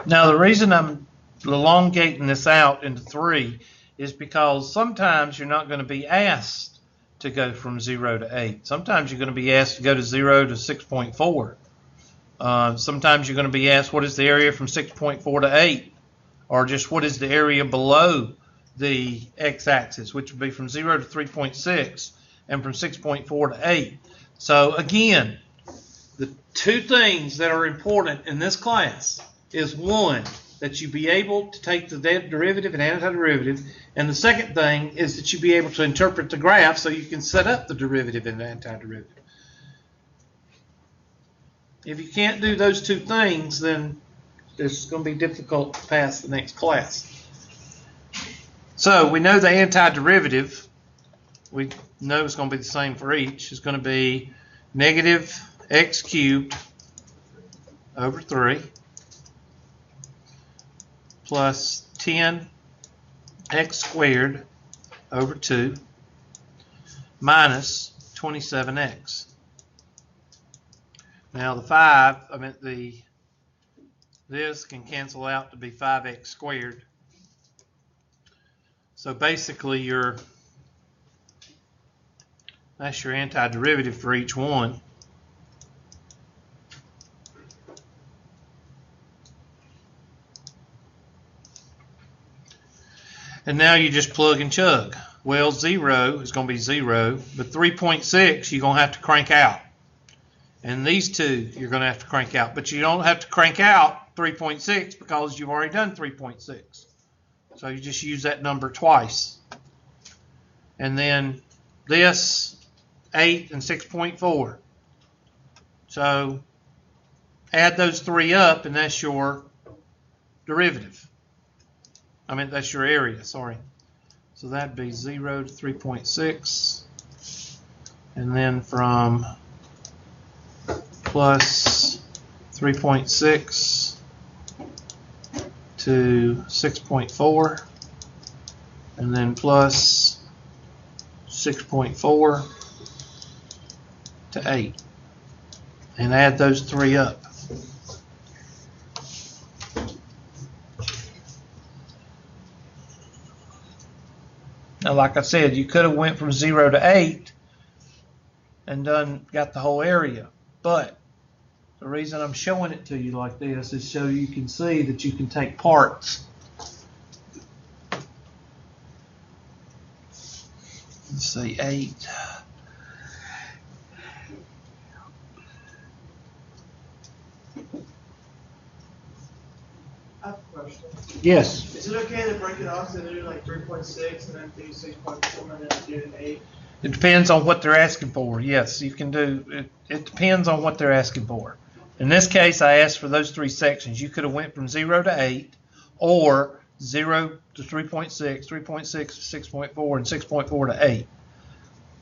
[SPEAKER 1] Now the reason I'm elongating this out into 3 is because sometimes you're not going to be asked to go from 0 to 8. Sometimes you're going to be asked to go to 0 to 6.4. Sometimes you're going to be asked what is the area from 6.4 to 8, or just what is the area below the x-axis, which would be from 0 to 3.6 and from 6.4 to 8. So again, the 2 things that are important in this class is, 1, that you be able to take the derivative and antiderivative, and the second thing is that you be able to interpret the graph so you can set up the derivative and the antiderivative. If you can't do those 2 things, then it's going to be difficult to pass the next class. So we know the antiderivative, we know it's going to be the same for each. It's going to be negative x cubed over 3 plus 10x squared over 2 minus 27x. Now the 5, this can cancel out to be 5x squared. So basically that's your antiderivative for each one. And now you just plug and chug. Well, 0 is going to be 0, but 3.6 you're going to have to crank out. And these 2 you're going to have to crank out. But you don't have to crank out 3.6 because you've already done 3.6. So you just use that number twice. And then this 8 and 6.4. So add those 3 up and that's your derivative. That's your area, sorry. So that'd be 0 to 3.6. And then from plus 3.6 to 6.4. And then plus 6.4 to 8. And add those 3 up. Now, like I said, you could have went from 0 to 8 and got the whole area. But the reason I'm showing it to you like this is so you can see that you can take parts. Let's see, 8.
[SPEAKER 5] I have a question.
[SPEAKER 1] Yes.
[SPEAKER 5] Is it okay to break it off so they do like 3.6 and then do 6.4 and then do an 8?
[SPEAKER 1] It depends on what they're asking for. Yes, you can do it. It depends on what they're asking for. In this case, I asked for those 3 sections. You could have went from 0 to 8, or 0 to 3.6, 3.6 to 6.4, and 6.4 to 8.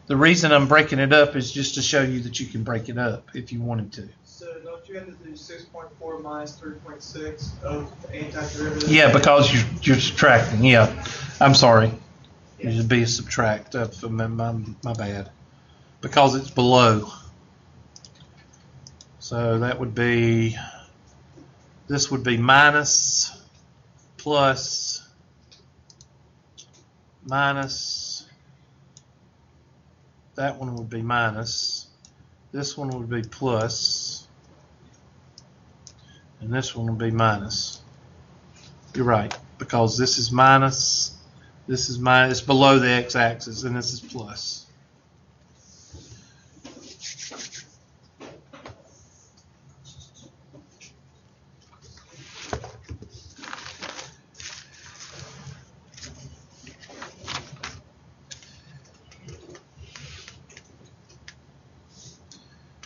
[SPEAKER 1] The reason I'm breaking it up is just to show you that you can break it up if you wanted to.
[SPEAKER 5] So don't you have to do 6.4 minus 3.6 of the antiderivative?
[SPEAKER 1] Yeah, because you're subtracting. Yeah, I'm sorry. It should be a subtract. My bad. Because it's below. So that would be, this would be minus, plus, minus, that one would be minus, this one would be plus, and this one would be minus. You're right, because this is minus, it's below the x-axis, and this is plus.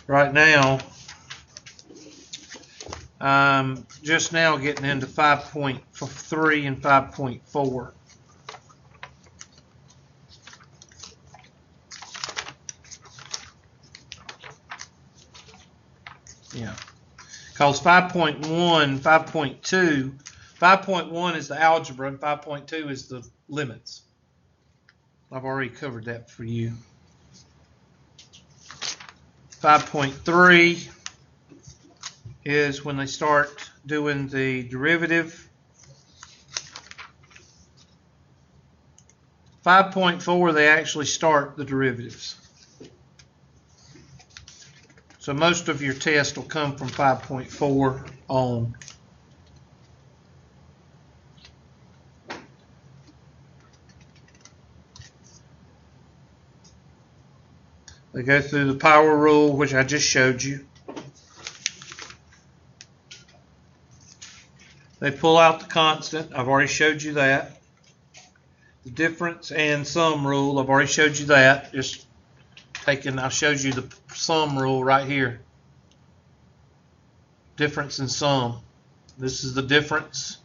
[SPEAKER 1] Right now, I'm just now getting into 5.3 and 5.4. Yeah, because 5.1, 5.2, 5.1 is the algebra and 5.2 is the limits. I've already covered that for you. 5.3 is when they start doing the derivative. 5.4, they actually start the derivatives. So most of your tests will come from 5.4 on. They go through the power rule, which I just showed you. They pull out the constant. I've already showed you that. The difference and sum rule, I've already showed you that. Just taking, I showed you the sum rule right here. Difference and sum. This is the difference.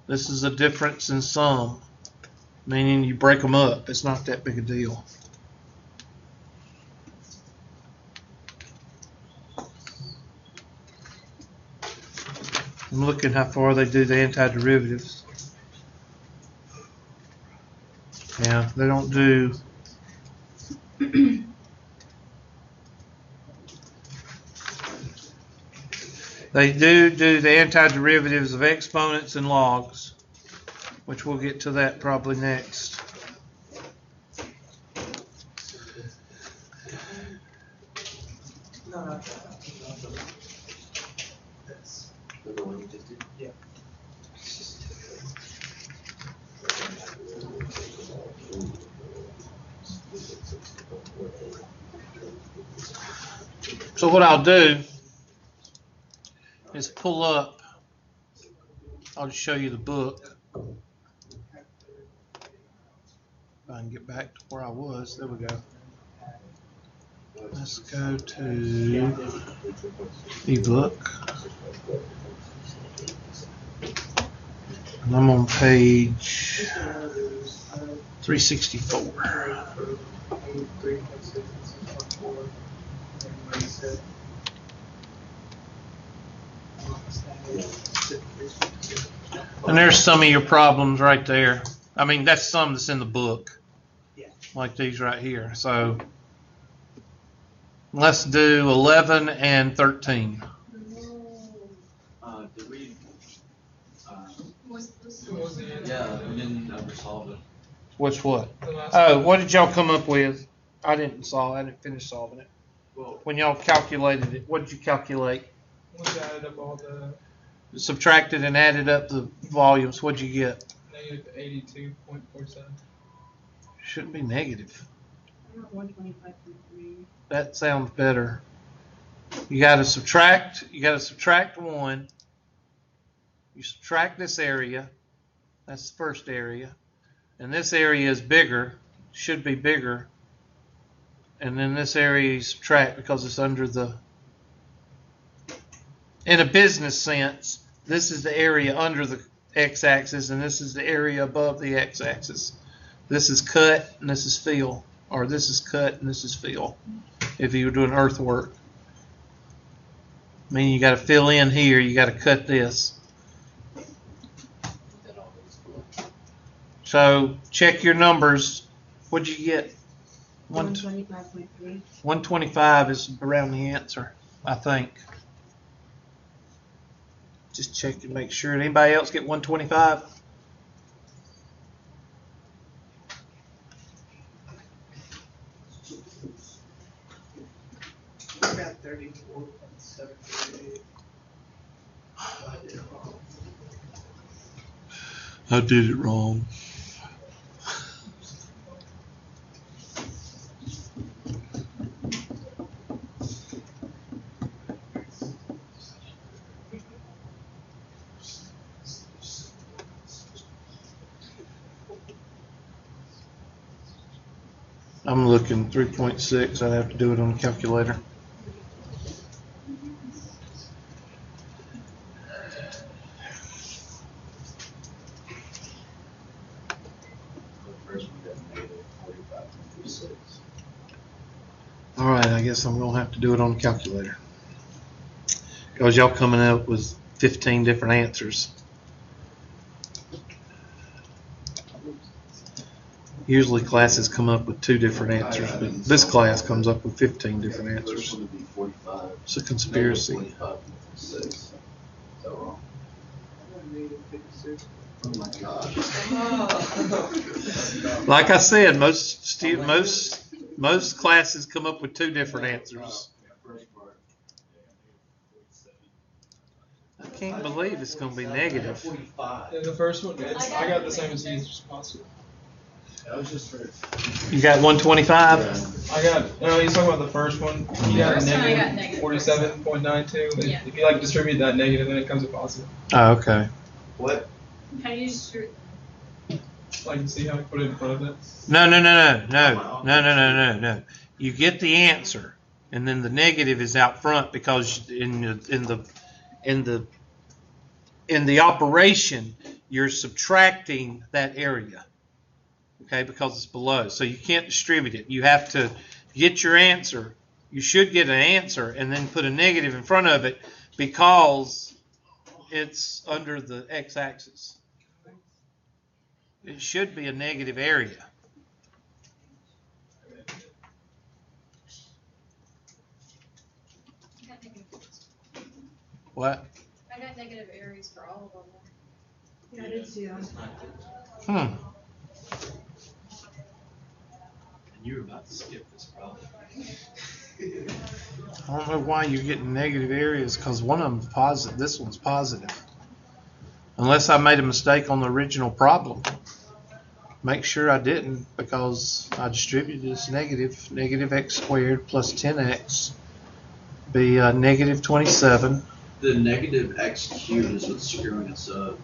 [SPEAKER 1] This is the difference in sum. Meaning you break them up. It's not that big a deal. I'm looking how far they do the antiderivatives. Yeah, they don't do. They do the antiderivatives of exponents and logs, which we'll get to that probably next.
[SPEAKER 5] No.
[SPEAKER 3] The one you just did?
[SPEAKER 5] Yeah.
[SPEAKER 1] So what I'll do is pull up, I'll just show you the book. If I can get back to where I was, there we go. Let's go to ebook. And I'm on page 364. And there's some of your problems right there. I mean, that's some that's in the book, like these right here. So let's do 11 and 13.
[SPEAKER 2] Did we?
[SPEAKER 3] Yeah.
[SPEAKER 2] We didn't ever solve it.
[SPEAKER 1] Which what? Oh, what did y'all come up with? I didn't finish solving it.
[SPEAKER 2] Well,
[SPEAKER 1] When y'all calculated it, what did you calculate?
[SPEAKER 5] We added up all the
[SPEAKER 1] Subtracted and added up the volumes. What'd you get?
[SPEAKER 5] negative 82.47.
[SPEAKER 1] Shouldn't be negative.
[SPEAKER 4] I got 125.3.
[SPEAKER 1] That sounds better. You got to subtract 1, You subtract this area. That's the first area. And this area is bigger, should be bigger. And then this area you subtract because it's under the, in a business sense, this is the area under the x-axis and this is the area above the x-axis. This is cut and this is fill, or this is cut and this is fill. If you were doing earthwork, meaning you got to fill in here, you got to cut this. So check your numbers. What'd you get?
[SPEAKER 4] 125.3.
[SPEAKER 1] 125 is around the answer, I think. Just check and make sure. Did anybody else get 125?
[SPEAKER 5] I got 34.738. I did it wrong.
[SPEAKER 1] I did it wrong. I'm looking 3.6. I'd have to do it on the calculator. All right, I guess I'm gonna have to do it on the calculator because y'all coming up with 15 different answers. Usually classes come up with 2 different answers, but this class comes up with 15 different answers. It's a conspiracy. Like I said, most classes come up with 2 different answers. I can't believe it's going to be negative.
[SPEAKER 5] And the first one, I got the same as you, as possible.
[SPEAKER 2] That was just for.
[SPEAKER 1] You got 125?
[SPEAKER 5] No, he's talking about the first one. You got
[SPEAKER 6] First one I got
[SPEAKER 5] negative
[SPEAKER 6] negative.
[SPEAKER 5] 47.92.
[SPEAKER 6] Yeah.
[SPEAKER 5] If you like distribute that negative, then it comes to positive.
[SPEAKER 1] Oh, okay.
[SPEAKER 2] What?
[SPEAKER 6] How do you distribute?
[SPEAKER 5] Like, you see how I put it in front of it?
[SPEAKER 1] No. You get the answer, and then the negative is out front because in the operation you're subtracting that area. Okay, because it's below, so you can't distribute it. You have to get your answer. You should get an answer and then put a negative in front of it because it's under the x-axis. It should be a negative area.
[SPEAKER 6] I got negative.
[SPEAKER 1] What?
[SPEAKER 6] I got negative areas for all of them.
[SPEAKER 4] Yeah, I did see that.
[SPEAKER 1] Hmm.
[SPEAKER 2] You were about to skip this problem.
[SPEAKER 1] I don't know why you're getting negative areas because one of them's positive. This one's positive. Unless I made a mistake on the original problem. Make sure I didn't because I distributed this negative. Negative x squared plus 10x be negative 27.
[SPEAKER 2] The negative x cubed is what's screwing us up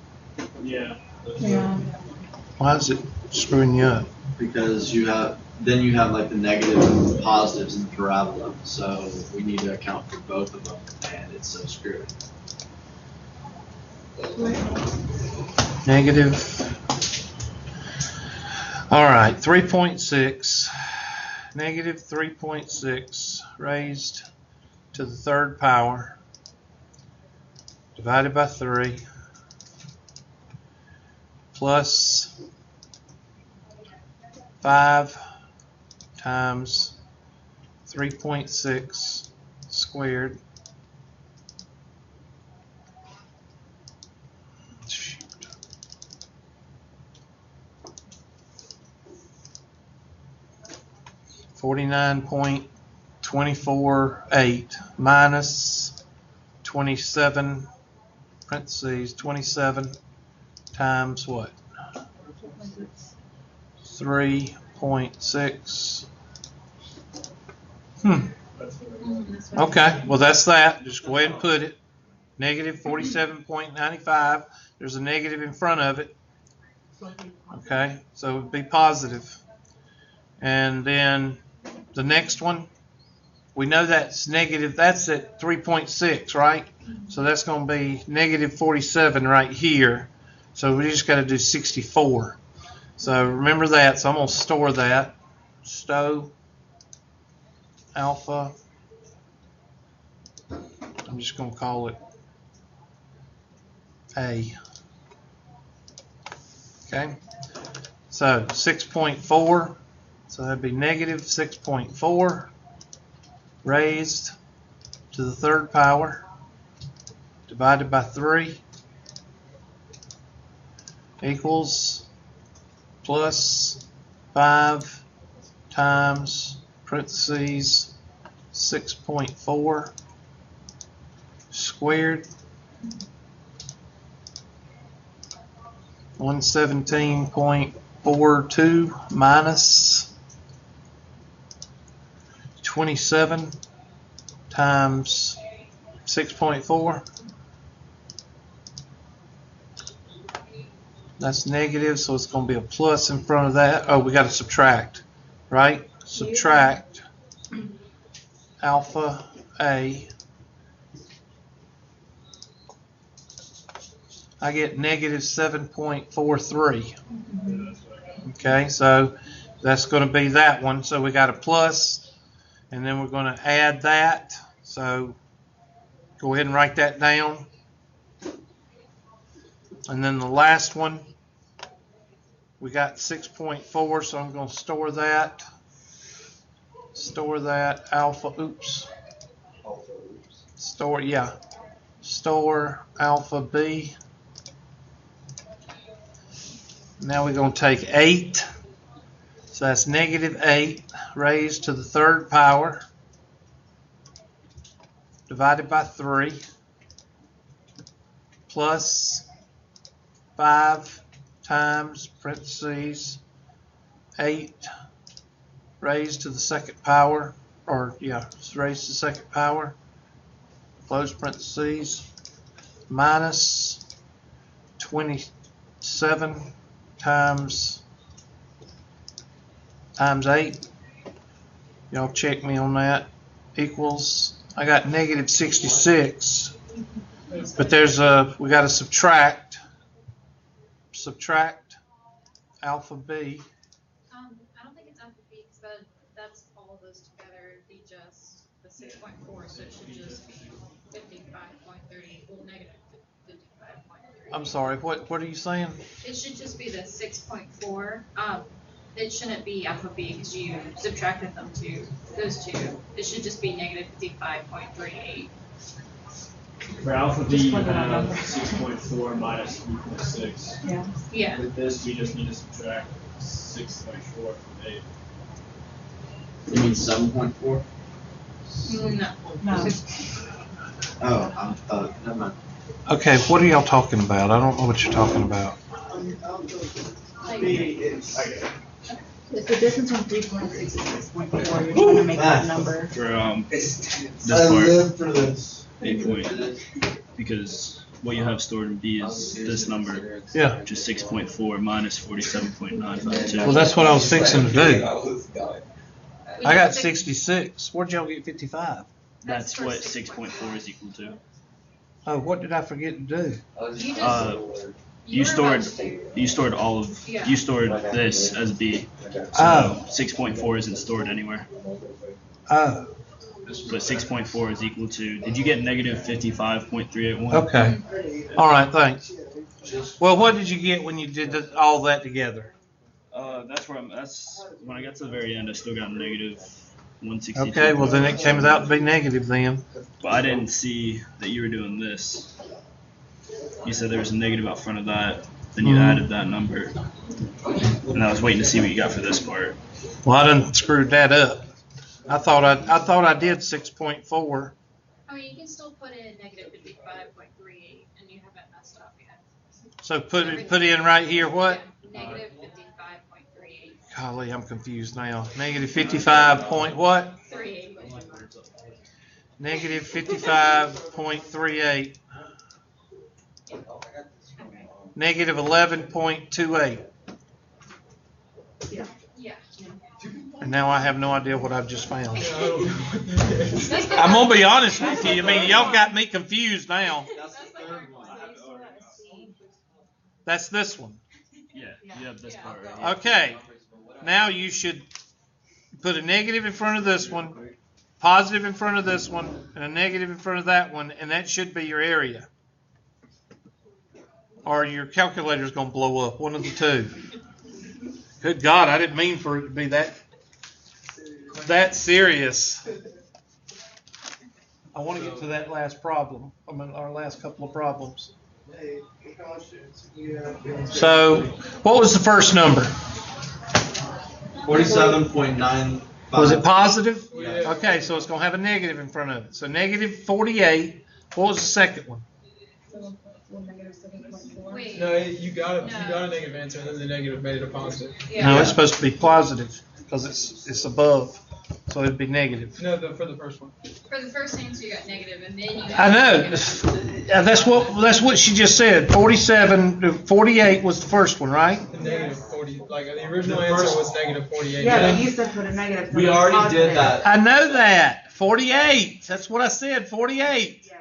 [SPEAKER 5] Yeah.
[SPEAKER 4] Yeah.
[SPEAKER 1] Why is it screwing you up?
[SPEAKER 2] because you have like the negative and positives in the parabola. So we need to account for both of them, and it's so screwed.
[SPEAKER 1] Negative. All right, 3.6. Negative 3.6 raised to the third power divided by 3 plus 5 times 3.6 squared. Shoot. $49.248 minus 27 parentheses 27 times what? 3.6. Okay, well that's that. Just go ahead and put it. Negative 47.95. There's a negative in front of it. Okay, so it would be positive. And then the next one, we know that's negative. That's at 3.6, right? So that's going to be negative 47 right here. So we just got to do 64. So remember that. So I'm going to store that. Stow alpha. I'm just going to call it A. Okay. So 6.4. So that'd be negative 6.4 raised to the third power divided by 3 equals plus 5 times parentheses 6.4 squared 117.42 minus 27 times 6.4. That's negative, so it's going to be a plus in front of that. Oh, we got to subtract, right? Subtract alpha A. I get negative 7.43. Okay, so that's going to be that one. So we got a plus, and then we're going to add that. So go ahead and write that down. And then the last one, we got 6.4, so I'm going to store that. Store that alpha, oops. Store, yeah. Store alpha B. Now we're going to take 8. So that's negative 8 raised to the third power divided by 3 plus 5 times parentheses 8 raised to the second power, or yeah, raised to the second power, close parentheses, minus 27 times 8. Y'all check me on that. Equals, I got negative 66, but there's a, we got to subtract alpha B.
[SPEAKER 6] I don't think it's alpha B because that's all of those together. It'd be just the 6.4, so it should just be 55.38. Well, negative 55.38.
[SPEAKER 1] I'm sorry. What are you saying?
[SPEAKER 6] It should just be the 6.4. It shouldn't be alpha B because you subtracted them to those two. It should just be negative 55.38.
[SPEAKER 7] For alpha B, you have 6.4 minus 3.6.
[SPEAKER 4] Yeah.
[SPEAKER 6] Yeah.
[SPEAKER 7] With this, we just need to subtract 6.4 from 8.
[SPEAKER 3] You mean 7.4?
[SPEAKER 6] No.
[SPEAKER 4] No.
[SPEAKER 3] Oh, never mind.
[SPEAKER 1] Okay, what are y'all talking about? I don't know what you're talking about.
[SPEAKER 4] It's the difference from 3.6 and 6.4. You're trying to make that number.
[SPEAKER 7] For this
[SPEAKER 8] I
[SPEAKER 7] part,
[SPEAKER 8] live for this.
[SPEAKER 7] 8 point, because what you have stored in B is this number,
[SPEAKER 1] Yeah.
[SPEAKER 7] which is 6.4 minus 47.952.
[SPEAKER 1] Well, that's what I was fixing to do.
[SPEAKER 6] We
[SPEAKER 1] I got
[SPEAKER 6] just
[SPEAKER 1] 66. Where'd y'all get 55?
[SPEAKER 7] That's
[SPEAKER 6] for
[SPEAKER 7] what
[SPEAKER 6] 6.4
[SPEAKER 7] 6.4 is equal to.
[SPEAKER 1] Oh, what did I forget to do?
[SPEAKER 6] You just
[SPEAKER 7] You
[SPEAKER 6] were
[SPEAKER 7] stored all of,
[SPEAKER 6] Yeah.
[SPEAKER 7] you stored this as B. So
[SPEAKER 1] Oh.
[SPEAKER 7] 6.4 isn't stored anywhere.
[SPEAKER 1] Oh,
[SPEAKER 7] But 6.4 is equal to, did you get negative 55.381?
[SPEAKER 1] okay. All right, thanks. Well, what did you get when you did all that together?
[SPEAKER 7] That's when I got to the very end, I still got negative 162.
[SPEAKER 1] Okay, well then it came out to be negative then.
[SPEAKER 7] But I didn't see that you were doing this. You said there was a negative out front of that, then you added that number. And I was waiting to see what you got for this part.
[SPEAKER 1] Well, I done screwed that up. I thought I did 6.4.
[SPEAKER 6] I mean, you can still put in negative 55.38 and you haven't messed up yet.
[SPEAKER 1] So put in right here what?
[SPEAKER 6] Yeah, negative 55.38.
[SPEAKER 1] Golly, I'm confused now. Negative 55 point what?
[SPEAKER 6] 38.
[SPEAKER 1] Negative 55.38. negative 11.28.
[SPEAKER 6] Yeah.
[SPEAKER 1] And now I have no idea what I've just found.
[SPEAKER 5] I don't know what that is.
[SPEAKER 1] I'm gonna be honest with you. I mean, y'all got me confused now.
[SPEAKER 2] That's the third one.
[SPEAKER 1] That's this one.
[SPEAKER 7] Yeah, you have this part right here.
[SPEAKER 1] Okay. Now you should put a negative in front of this one, positive in front of this one, and a negative in front of that one, and that should be your area. Or your calculator's gonna blow up. One of the two. Good God, I didn't mean for it to be that serious. I want to get to that last problem. I mean, our last couple of problems. So, what was the first number?
[SPEAKER 2] 47.9.
[SPEAKER 1] Was it positive?
[SPEAKER 5] Yeah.
[SPEAKER 1] Okay, so it's going to have a negative in front of it. So negative 48. What was the second one?
[SPEAKER 6] Wait.
[SPEAKER 5] No, you got a negative answer, and then the negative made it a positive.
[SPEAKER 1] No, it's supposed to be positive because it's above, so it'd be negative.
[SPEAKER 5] No, for the first one.
[SPEAKER 6] For the first answer, you got negative, and then you.
[SPEAKER 1] I know. That's what she just said. 48 was the first one, right?
[SPEAKER 5] The negative 40, like the original answer was negative 48.
[SPEAKER 4] Yeah, but you said put a negative. so
[SPEAKER 2] We
[SPEAKER 4] it's
[SPEAKER 2] already
[SPEAKER 4] positive.
[SPEAKER 2] did that.
[SPEAKER 1] I know that. 48. That's what I said. 48.
[SPEAKER 4] Yeah.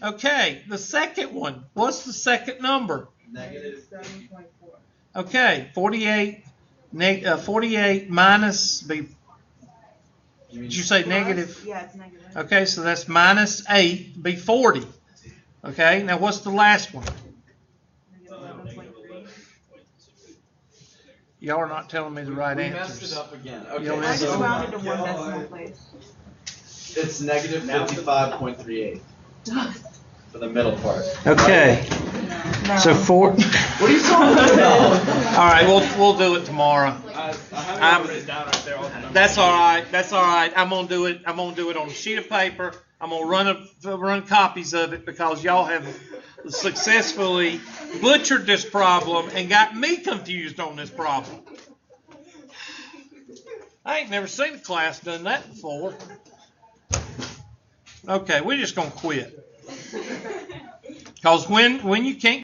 [SPEAKER 1] Okay, the second one. What's the second number?
[SPEAKER 2] Negative.
[SPEAKER 4] 7.4.
[SPEAKER 1] Okay, 48. 48 minus. Did you say negative?
[SPEAKER 4] Yeah, it's negative.
[SPEAKER 1] Okay, so that's minus 8. Be 40. Okay, now what's the last one?
[SPEAKER 4] Negative 11.3.
[SPEAKER 1] Y'all are not telling me the right
[SPEAKER 2] We messed
[SPEAKER 1] answers.
[SPEAKER 2] it up again.
[SPEAKER 1] You know,
[SPEAKER 2] Okay,
[SPEAKER 4] I just
[SPEAKER 1] so-
[SPEAKER 4] rounded to one decimal place.
[SPEAKER 2] it's negative 55.38 for the middle part.
[SPEAKER 1] Okay,
[SPEAKER 4] No.
[SPEAKER 1] so 4.
[SPEAKER 2] What are you talking about?
[SPEAKER 1] All right, we'll do it tomorrow.
[SPEAKER 7] I have
[SPEAKER 1] I'm-
[SPEAKER 7] it written down right there. All the numbers.
[SPEAKER 1] That's all right. That's all right. I'm gonna do it. I'm gonna do it on a sheet of paper. I'm gonna run copies of it because y'all have successfully butchered this problem and got me confused on this problem. I ain't never seen a class done that before. Okay, we're just gonna quit. Because when you can't